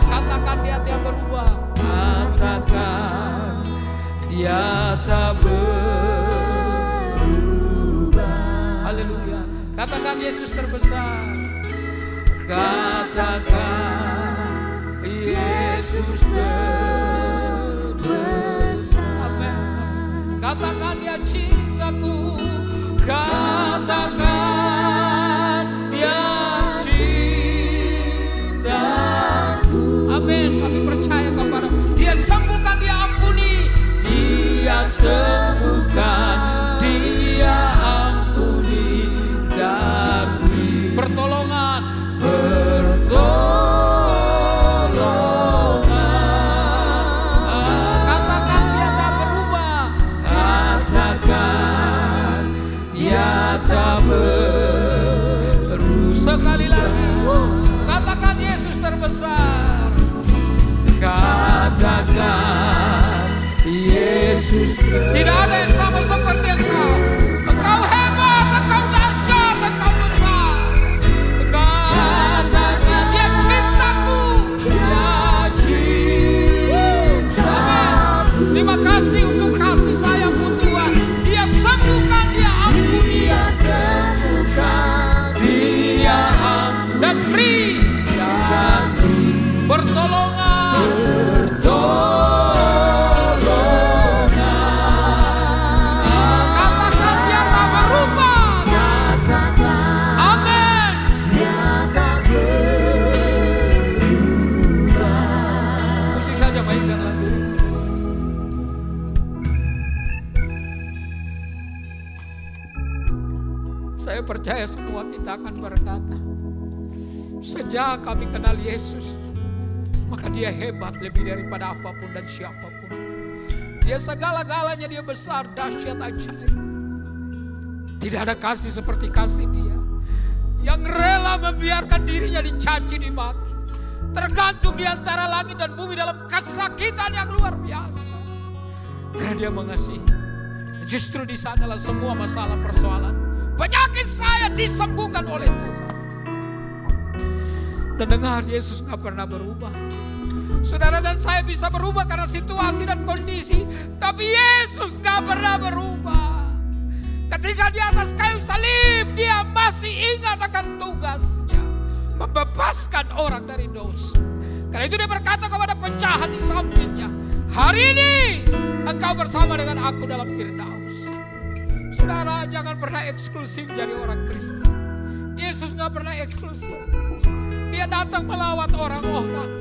Katakan dia tak berubah. Katakan dia tak berubah. Haleluya. Katakan Yesus terbesar. Katakan Yesus terbesar. Amin. Katakan dia cintaku. Katakan dia cintaku. Amin. Kami percaya kepada dia sembuhkan, dia ampuni. Dia sembuhkan, dia ampuni dan beri pertolongan. Katakan dia tak berubah. Katakan dia tak berubah. Sekali lagi, katakan Yesus terbesar. Katakan Yesus terbesar. Tidak ada yang sama seperti engkau. Engkau hebat, engkau dahsyat, engkau besar. Katakan dia cintaku, dia cintaku. Terima kasih untuk kasih sayangmu Tuhan. Dia sembuhkan, dia ampuni. Dia sembuhkan, dia ampuni dan beri pertolongan. Katakan dia tak berubah. Amin. Musik saja, mainkan lagu. Saya percaya semua kita akan berkata, sejak kami kenal Yesus, maka dia hebat lebih daripada apapun dan siapapun. Dia segala-galanya, dia besar, dahsyat, ajaib. Tidak ada kasih seperti kasih dia, yang rela membiarkan dirinya dicaci, dimaki, tergantung di antara langit dan bumi dalam kesakitan yang luar biasa. Karena dia mengasihi. Justru di sanalah semua masalah, persoalan, penyakit saya disembuhkan oleh Tuhan. Dan dengar, Yesus gak pernah berubah. Saudara dan saya bisa berubah karena situasi dan kondisi, tapi Yesus gak pernah berubah. Ketika di atas kayu salib, dia masih ingat akan tugasnya, membebaskan orang dari dosa. Karena itu dia berkata kepada penjahat di sampingnya, hari ini engkau bersama dengan aku dalam Firdaus. Saudara, jangan pernah eksklusif jadi orang Kristen. Yesus gak pernah eksklusif. Dia datang melawat orang-orang,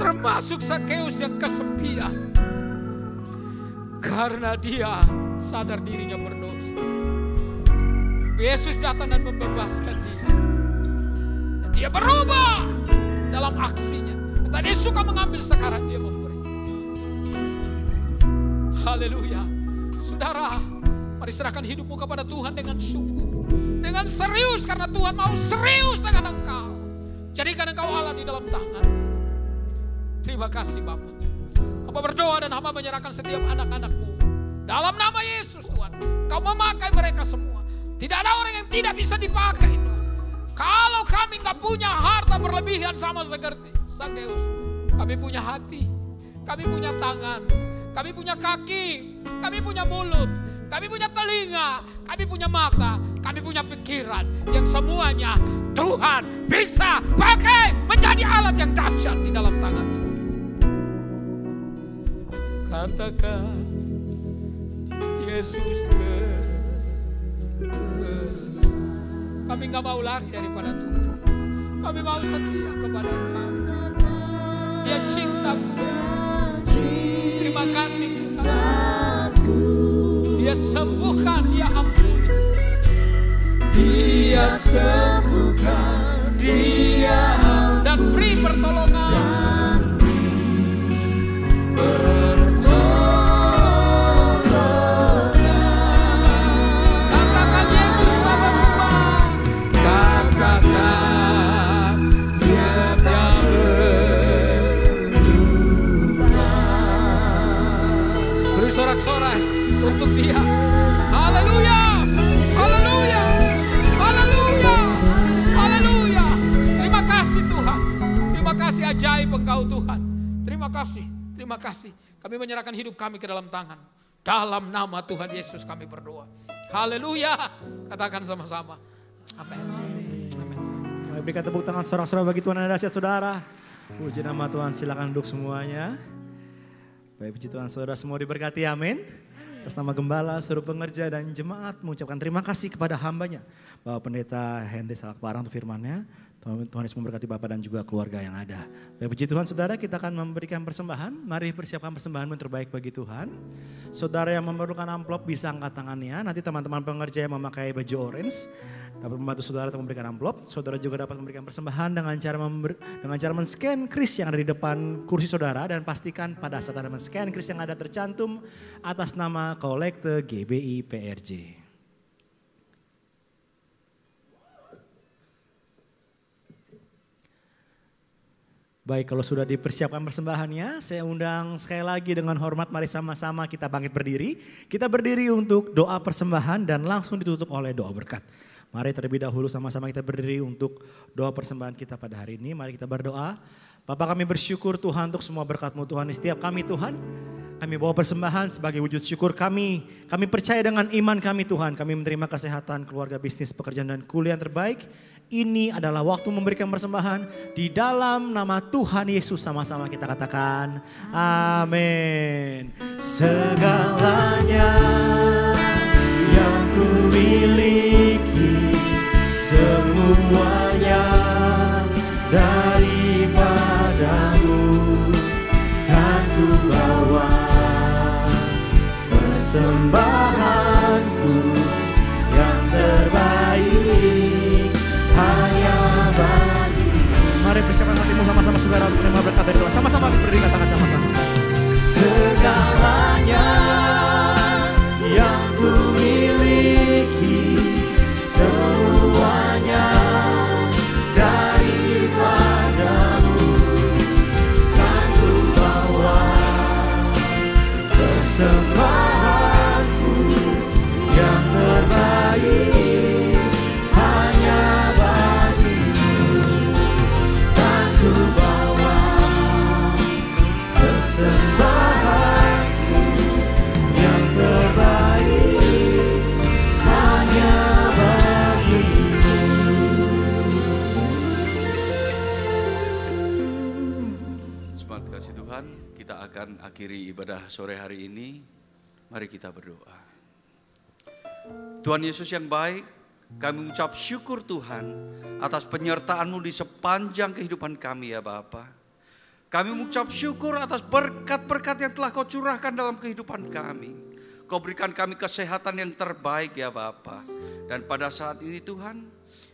termasuk Zakeus yang kesepian. Karena dia sadar dirinya berdosa. Yesus datang dan membebaskan dia. Dan dia berubah dalam aksinya. Tadi suka mengambil, sekarang dia memberi. Haleluya. Saudara, mari serahkan hidupmu kepada Tuhan dengan sungguh, dengan serius, karena Tuhan mau serius dengan engkau. Jadikan engkau Allah di dalam tangan. Terima kasih Bapa. Hamba berdoa dan hamba menyerahkan setiap anak-anakmu dalam nama Yesus Tuhan. Kau memakai mereka semua. Tidak ada orang yang tidak bisa dipakai Tuhan. Kalau kami gak punya harta berlebihan sama seperti Zakeus, kami punya hati, kami punya tangan, kami punya kaki, kami punya mulut, kami punya telinga, kami punya mata, kami punya pikiran, yang semuanya Tuhan bisa pakai menjadi alat yang dahsyat di dalam tangan Tuhan. Katakan Yesus Kami gak mau lari daripada Tuhan. Kami mau setia kepada Engkau. Dia cintaku. Terima kasih Tuhan. Dia sembuhkan, Dia ampuni. Dia sembuhkan, Dia ampuni. Dan beri pertolongan. Katakan Yesus tak berubah. Katakan Dia tak berubah. Beri sorak-sorai untuk Dia. Haleluya, haleluya, haleluya, haleluya. Terima kasih Tuhan. Terima kasih ajaib Engkau Tuhan. Terima kasih, terima kasih. Kami menyerahkan hidup kami ke dalam tangan. Dalam nama Tuhan Yesus kami berdoa. Haleluya. Katakan sama-sama. Amin. Mari berikan tepuk tangan sorak-sorai bagi Tuhan yang dahsyat saudara. Puji nama Tuhan, silakan duduk semuanya. Baik, puji Tuhan saudara semua diberkati, amin. Atas nama Gembala, seluruh pengerja dan jemaat mengucapkan terima kasih kepada hambanya. Bapak Pendeta Henry Salakparang untuk firman-Nya. Tuhan Yesus memberkati Bapak dan juga keluarga yang ada. Baik, puji Tuhan saudara, kita akan memberikan persembahan. Mari persiapkan persembahan yang terbaik bagi Tuhan. Saudara yang memerlukan amplop bisa angkat tangannya. Nanti teman-teman pengerja yang memakai baju orange dapat membantu saudara untuk memberikan amplop. Saudara juga dapat memberikan persembahan dengan cara men-scan kris yang ada di depan kursi saudara. Dan pastikan pada saat Anda men-scan kris yang ada tercantum atas nama Kolekte GBI PRJ. Baik, kalau sudah dipersiapkan persembahannya, saya undang sekali lagi dengan hormat, mari sama-sama kita bangkit berdiri. Kita berdiri untuk doa persembahan dan langsung ditutup oleh doa berkat. Mari terlebih dahulu sama-sama kita berdiri untuk doa persembahan kita pada hari ini. Mari kita berdoa. Bapa, kami bersyukur Tuhan untuk semua berkat-Mu Tuhan di setiap kami Tuhan. Kami bawa persembahan sebagai wujud syukur kami. Kami percaya dengan iman kami Tuhan. Kami menerima kesehatan, keluarga, bisnis, pekerjaan dan kuliah yang terbaik. Ini adalah waktu memberikan persembahan di dalam nama Tuhan Yesus. Sama-sama kita katakan amin. Segalanya yang ku miliki, semuanya daripadamu kan ku bawa. Persembahanku yang terbaik hanya bagimu. Mari persiapkan hatimu sama-sama saudara untuk menerima berkat dari Tuhan. Sama-sama berdiri, katakan sama-sama. Segalanya yang ku miliki, semuanya daripadamu kan ku bawa. Persembahanku yang terbaik hanya bagimu kan ku bawa. Persembahanku yang terbaik hanya bagimu. Semangat kasih Tuhan, kita akan akhiri ibadah sore hari ini. Mari kita berdoa. Tuhan Yesus yang baik, kami mengucap syukur Tuhan atas penyertaan-Mu di sepanjang kehidupan kami ya Bapa. Kami mengucap syukur atas berkat-berkat yang telah Kau curahkan dalam kehidupan kami. Kau berikan kami kesehatan yang terbaik ya Bapa. Dan pada saat ini Tuhan,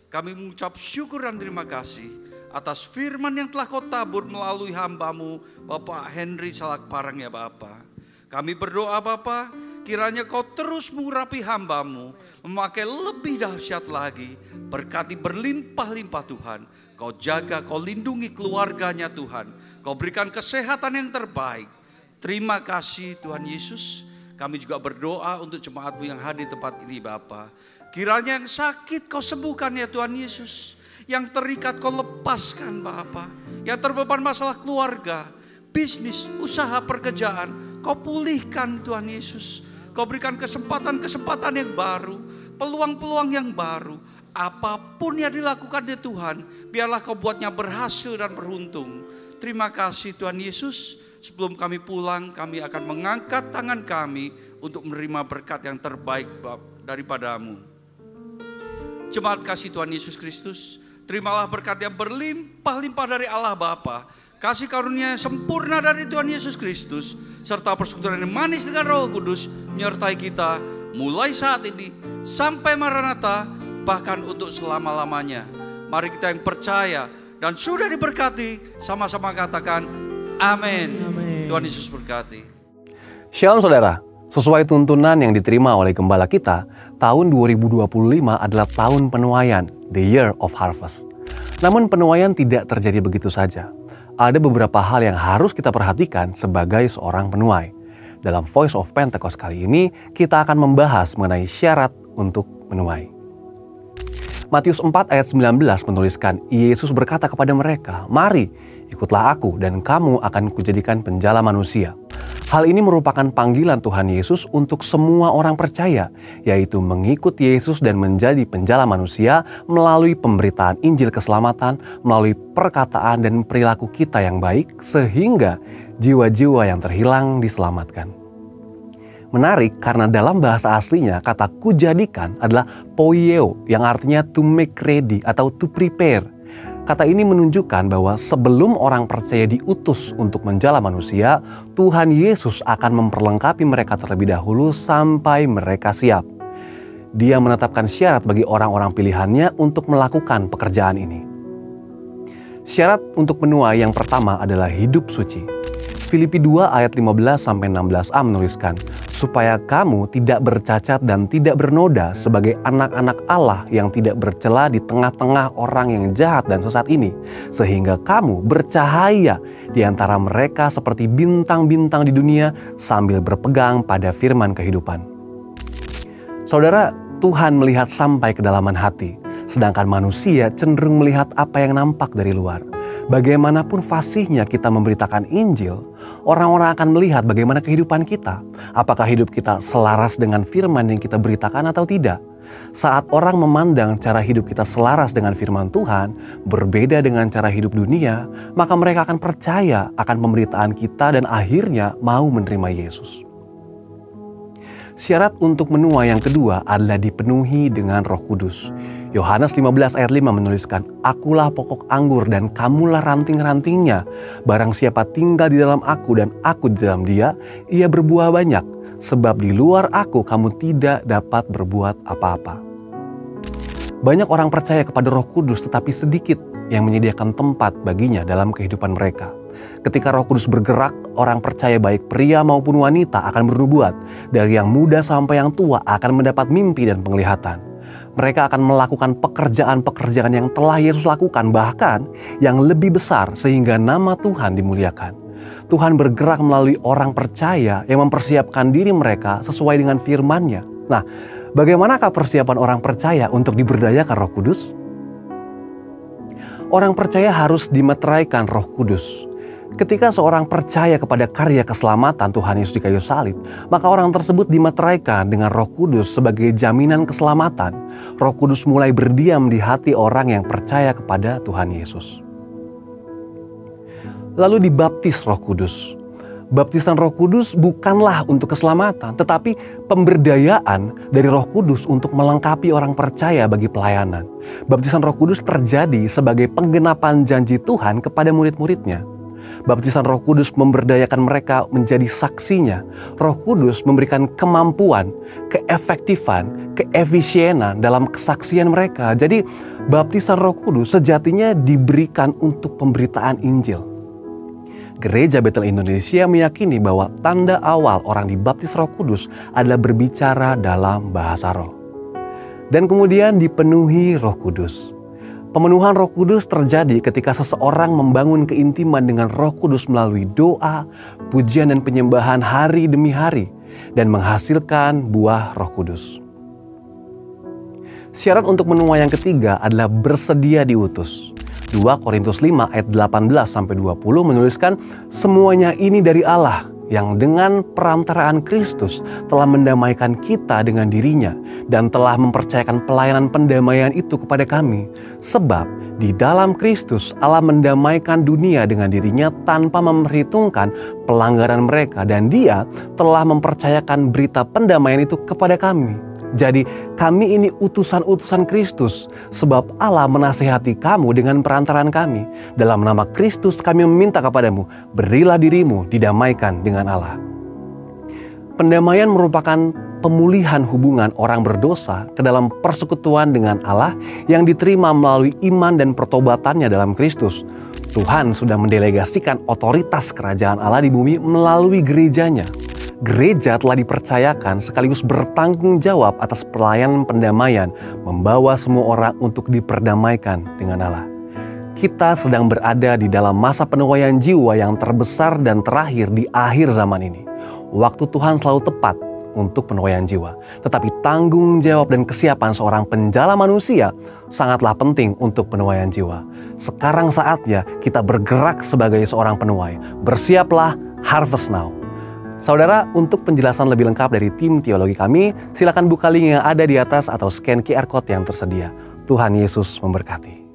kami mengucap syukur dan terima kasih atas firman yang telah Kau tabur melalui hamba-Mu Bapak Henry Salakparang ya Bapa. Kami berdoa Bapa, kiranya Kau terus mengurapi hamba-Mu, memakai lebih dahsyat lagi, berkati berlimpah-limpah Tuhan. Kau jaga, Kau lindungi keluarganya Tuhan. Kau berikan kesehatan yang terbaik. Terima kasih Tuhan Yesus. Kami juga berdoa untuk jemaat-Mu yang hadir di tempat ini Bapa. Kiranya yang sakit Kau sembuhkan ya Tuhan Yesus. Yang terikat Kau lepaskan Bapa. Yang terbeban masalah keluarga, bisnis, usaha, pekerjaan, Kau pulihkan Tuhan Yesus. Kau berikan kesempatan-kesempatan yang baru, peluang-peluang yang baru. Apapun yang dilakukan ya Tuhan, biarlah Kau buatnya berhasil dan beruntung. Terima kasih Tuhan Yesus. Sebelum kami pulang, kami akan mengangkat tangan kami untuk menerima berkat yang terbaik daripada-Mu. Jemaat kasih Tuhan Yesus Kristus, terimalah berkat yang berlimpah-limpah dari Allah Bapa, kasih karunia yang sempurna dari Tuhan Yesus Kristus, serta persekutuan yang manis dengan Roh Kudus menyertai kita mulai saat ini sampai Maranatha, bahkan untuk selama-lamanya. Mari kita yang percaya dan sudah diberkati sama-sama katakan amin. Tuhan Yesus berkati. Shalom saudara, sesuai tuntunan yang diterima oleh gembala kita, tahun 2025 adalah tahun penuaian, the year of harvest. Namun penuaian tidak terjadi begitu saja. Ada beberapa hal yang harus kita perhatikan sebagai seorang penuai. Dalam Voice of Pentecost kali ini, kita akan membahas mengenai syarat untuk menuai. Matius 4 ayat 19 menuliskan, Yesus berkata kepada mereka, "Mari, ikutlah aku dan kamu akan kujadikan penjala manusia." Hal ini merupakan panggilan Tuhan Yesus untuk semua orang percaya, yaitu mengikut Yesus dan menjadi penjala manusia melalui pemberitaan Injil keselamatan, melalui perkataan dan perilaku kita yang baik, sehingga jiwa-jiwa yang terhilang diselamatkan. Menarik karena dalam bahasa aslinya kata kujadikan adalah poieo yang artinya to make ready atau to prepare. Kata ini menunjukkan bahwa sebelum orang percaya diutus untuk menjala manusia, Tuhan Yesus akan memperlengkapi mereka terlebih dahulu sampai mereka siap. Dia menetapkan syarat bagi orang-orang pilihannya untuk melakukan pekerjaan ini. Syarat untuk menuai yang pertama adalah hidup suci. Filipi 2 ayat 15-16a menuliskan, supaya kamu tidak bercacat dan tidak bernoda sebagai anak-anak Allah yang tidak bercela di tengah-tengah orang yang jahat dan sesat ini, sehingga kamu bercahaya di antara mereka seperti bintang-bintang di dunia sambil berpegang pada firman kehidupan. Saudara, Tuhan melihat sampai kedalaman hati, sedangkan manusia cenderung melihat apa yang nampak dari luar. Bagaimanapun fasihnya kita memberitakan Injil, orang-orang akan melihat bagaimana kehidupan kita. Apakah hidup kita selaras dengan firman yang kita beritakan atau tidak? Saat orang memandang cara hidup kita selaras dengan firman Tuhan, berbeda dengan cara hidup dunia, maka mereka akan percaya akan pemberitaan kita dan akhirnya mau menerima Yesus. Syarat untuk menuai yang kedua adalah dipenuhi dengan Roh Kudus. Yohanes 15 ayat 5 menuliskan, "Akulah pokok anggur dan kamulah ranting-rantingnya. Barang siapa tinggal di dalam aku dan aku di dalam dia, ia berbuah banyak. Sebab di luar aku kamu tidak dapat berbuat apa-apa." Banyak orang percaya kepada Roh Kudus tetapi sedikit yang menyediakan tempat baginya dalam kehidupan mereka. Ketika Roh Kudus bergerak, orang percaya baik pria maupun wanita akan bernubuat. Dari yang muda sampai yang tua akan mendapat mimpi dan penglihatan. Mereka akan melakukan pekerjaan-pekerjaan yang telah Yesus lakukan, bahkan yang lebih besar sehingga nama Tuhan dimuliakan. Tuhan bergerak melalui orang percaya yang mempersiapkan diri mereka sesuai dengan firman-Nya. Nah, bagaimanakah persiapan orang percaya untuk diberdayakan Roh Kudus? Orang percaya harus dimeteraikan Roh Kudus. Ketika seorang percaya kepada karya keselamatan Tuhan Yesus di kayu salib, maka orang tersebut dimeteraikan dengan Roh Kudus sebagai jaminan keselamatan. Roh Kudus mulai berdiam di hati orang yang percaya kepada Tuhan Yesus. Lalu dibaptis Roh Kudus. Baptisan Roh Kudus bukanlah untuk keselamatan, tetapi pemberdayaan dari Roh Kudus untuk melengkapi orang percaya bagi pelayanan. Baptisan Roh Kudus terjadi sebagai penggenapan janji Tuhan kepada murid-muridnya. Baptisan Roh Kudus memberdayakan mereka menjadi saksinya. Roh Kudus memberikan kemampuan, keefektifan, keefisienan dalam kesaksian mereka. Jadi baptisan Roh Kudus sejatinya diberikan untuk pemberitaan Injil. Gereja Betel Indonesia meyakini bahwa tanda awal orang dibaptis Roh Kudus adalah berbicara dalam bahasa roh. Dan kemudian dipenuhi Roh Kudus. Pemenuhan Roh Kudus terjadi ketika seseorang membangun keintiman dengan Roh Kudus melalui doa, pujian dan penyembahan hari demi hari dan menghasilkan buah Roh Kudus. Syarat untuk menuai yang ketiga adalah bersedia diutus. 2 Korintus 5 ayat 18-20 menuliskan, "Semuanya ini dari Allah yang dengan perantaraan Kristus telah mendamaikan kita dengan dirinya dan telah mempercayakan pelayanan pendamaian itu kepada kami. Sebab di dalam Kristus Allah mendamaikan dunia dengan dirinya tanpa memperhitungkan pelanggaran mereka dan Dia telah mempercayakan berita pendamaian itu kepada kami." Jadi kami ini utusan-utusan Kristus, sebab Allah menasihati kamu dengan perantaran kami. Dalam nama Kristus kami meminta kepadamu, berilah dirimu didamaikan dengan Allah. Pendamaian merupakan pemulihan hubungan orang berdosa ke dalam persekutuan dengan Allah yang diterima melalui iman dan pertobatannya dalam Kristus. Tuhan sudah mendelegasikan otoritas kerajaan Allah di bumi melalui gerejanya. Gereja telah dipercayakan sekaligus bertanggung jawab atas pelayanan pendamaian, membawa semua orang untuk diperdamaikan dengan Allah. Kita sedang berada di dalam masa penuaian jiwa yang terbesar dan terakhir di akhir zaman ini. Waktu Tuhan selalu tepat untuk penuaian jiwa. Tetapi tanggung jawab dan kesiapan seorang penjala manusia sangatlah penting untuk penuaian jiwa. Sekarang saatnya kita bergerak sebagai seorang penuai. Bersiaplah, harvest now. Saudara, untuk penjelasan lebih lengkap dari tim teologi kami, silakan buka link yang ada di atas atau scan QR Code yang tersedia. Tuhan Yesus memberkati.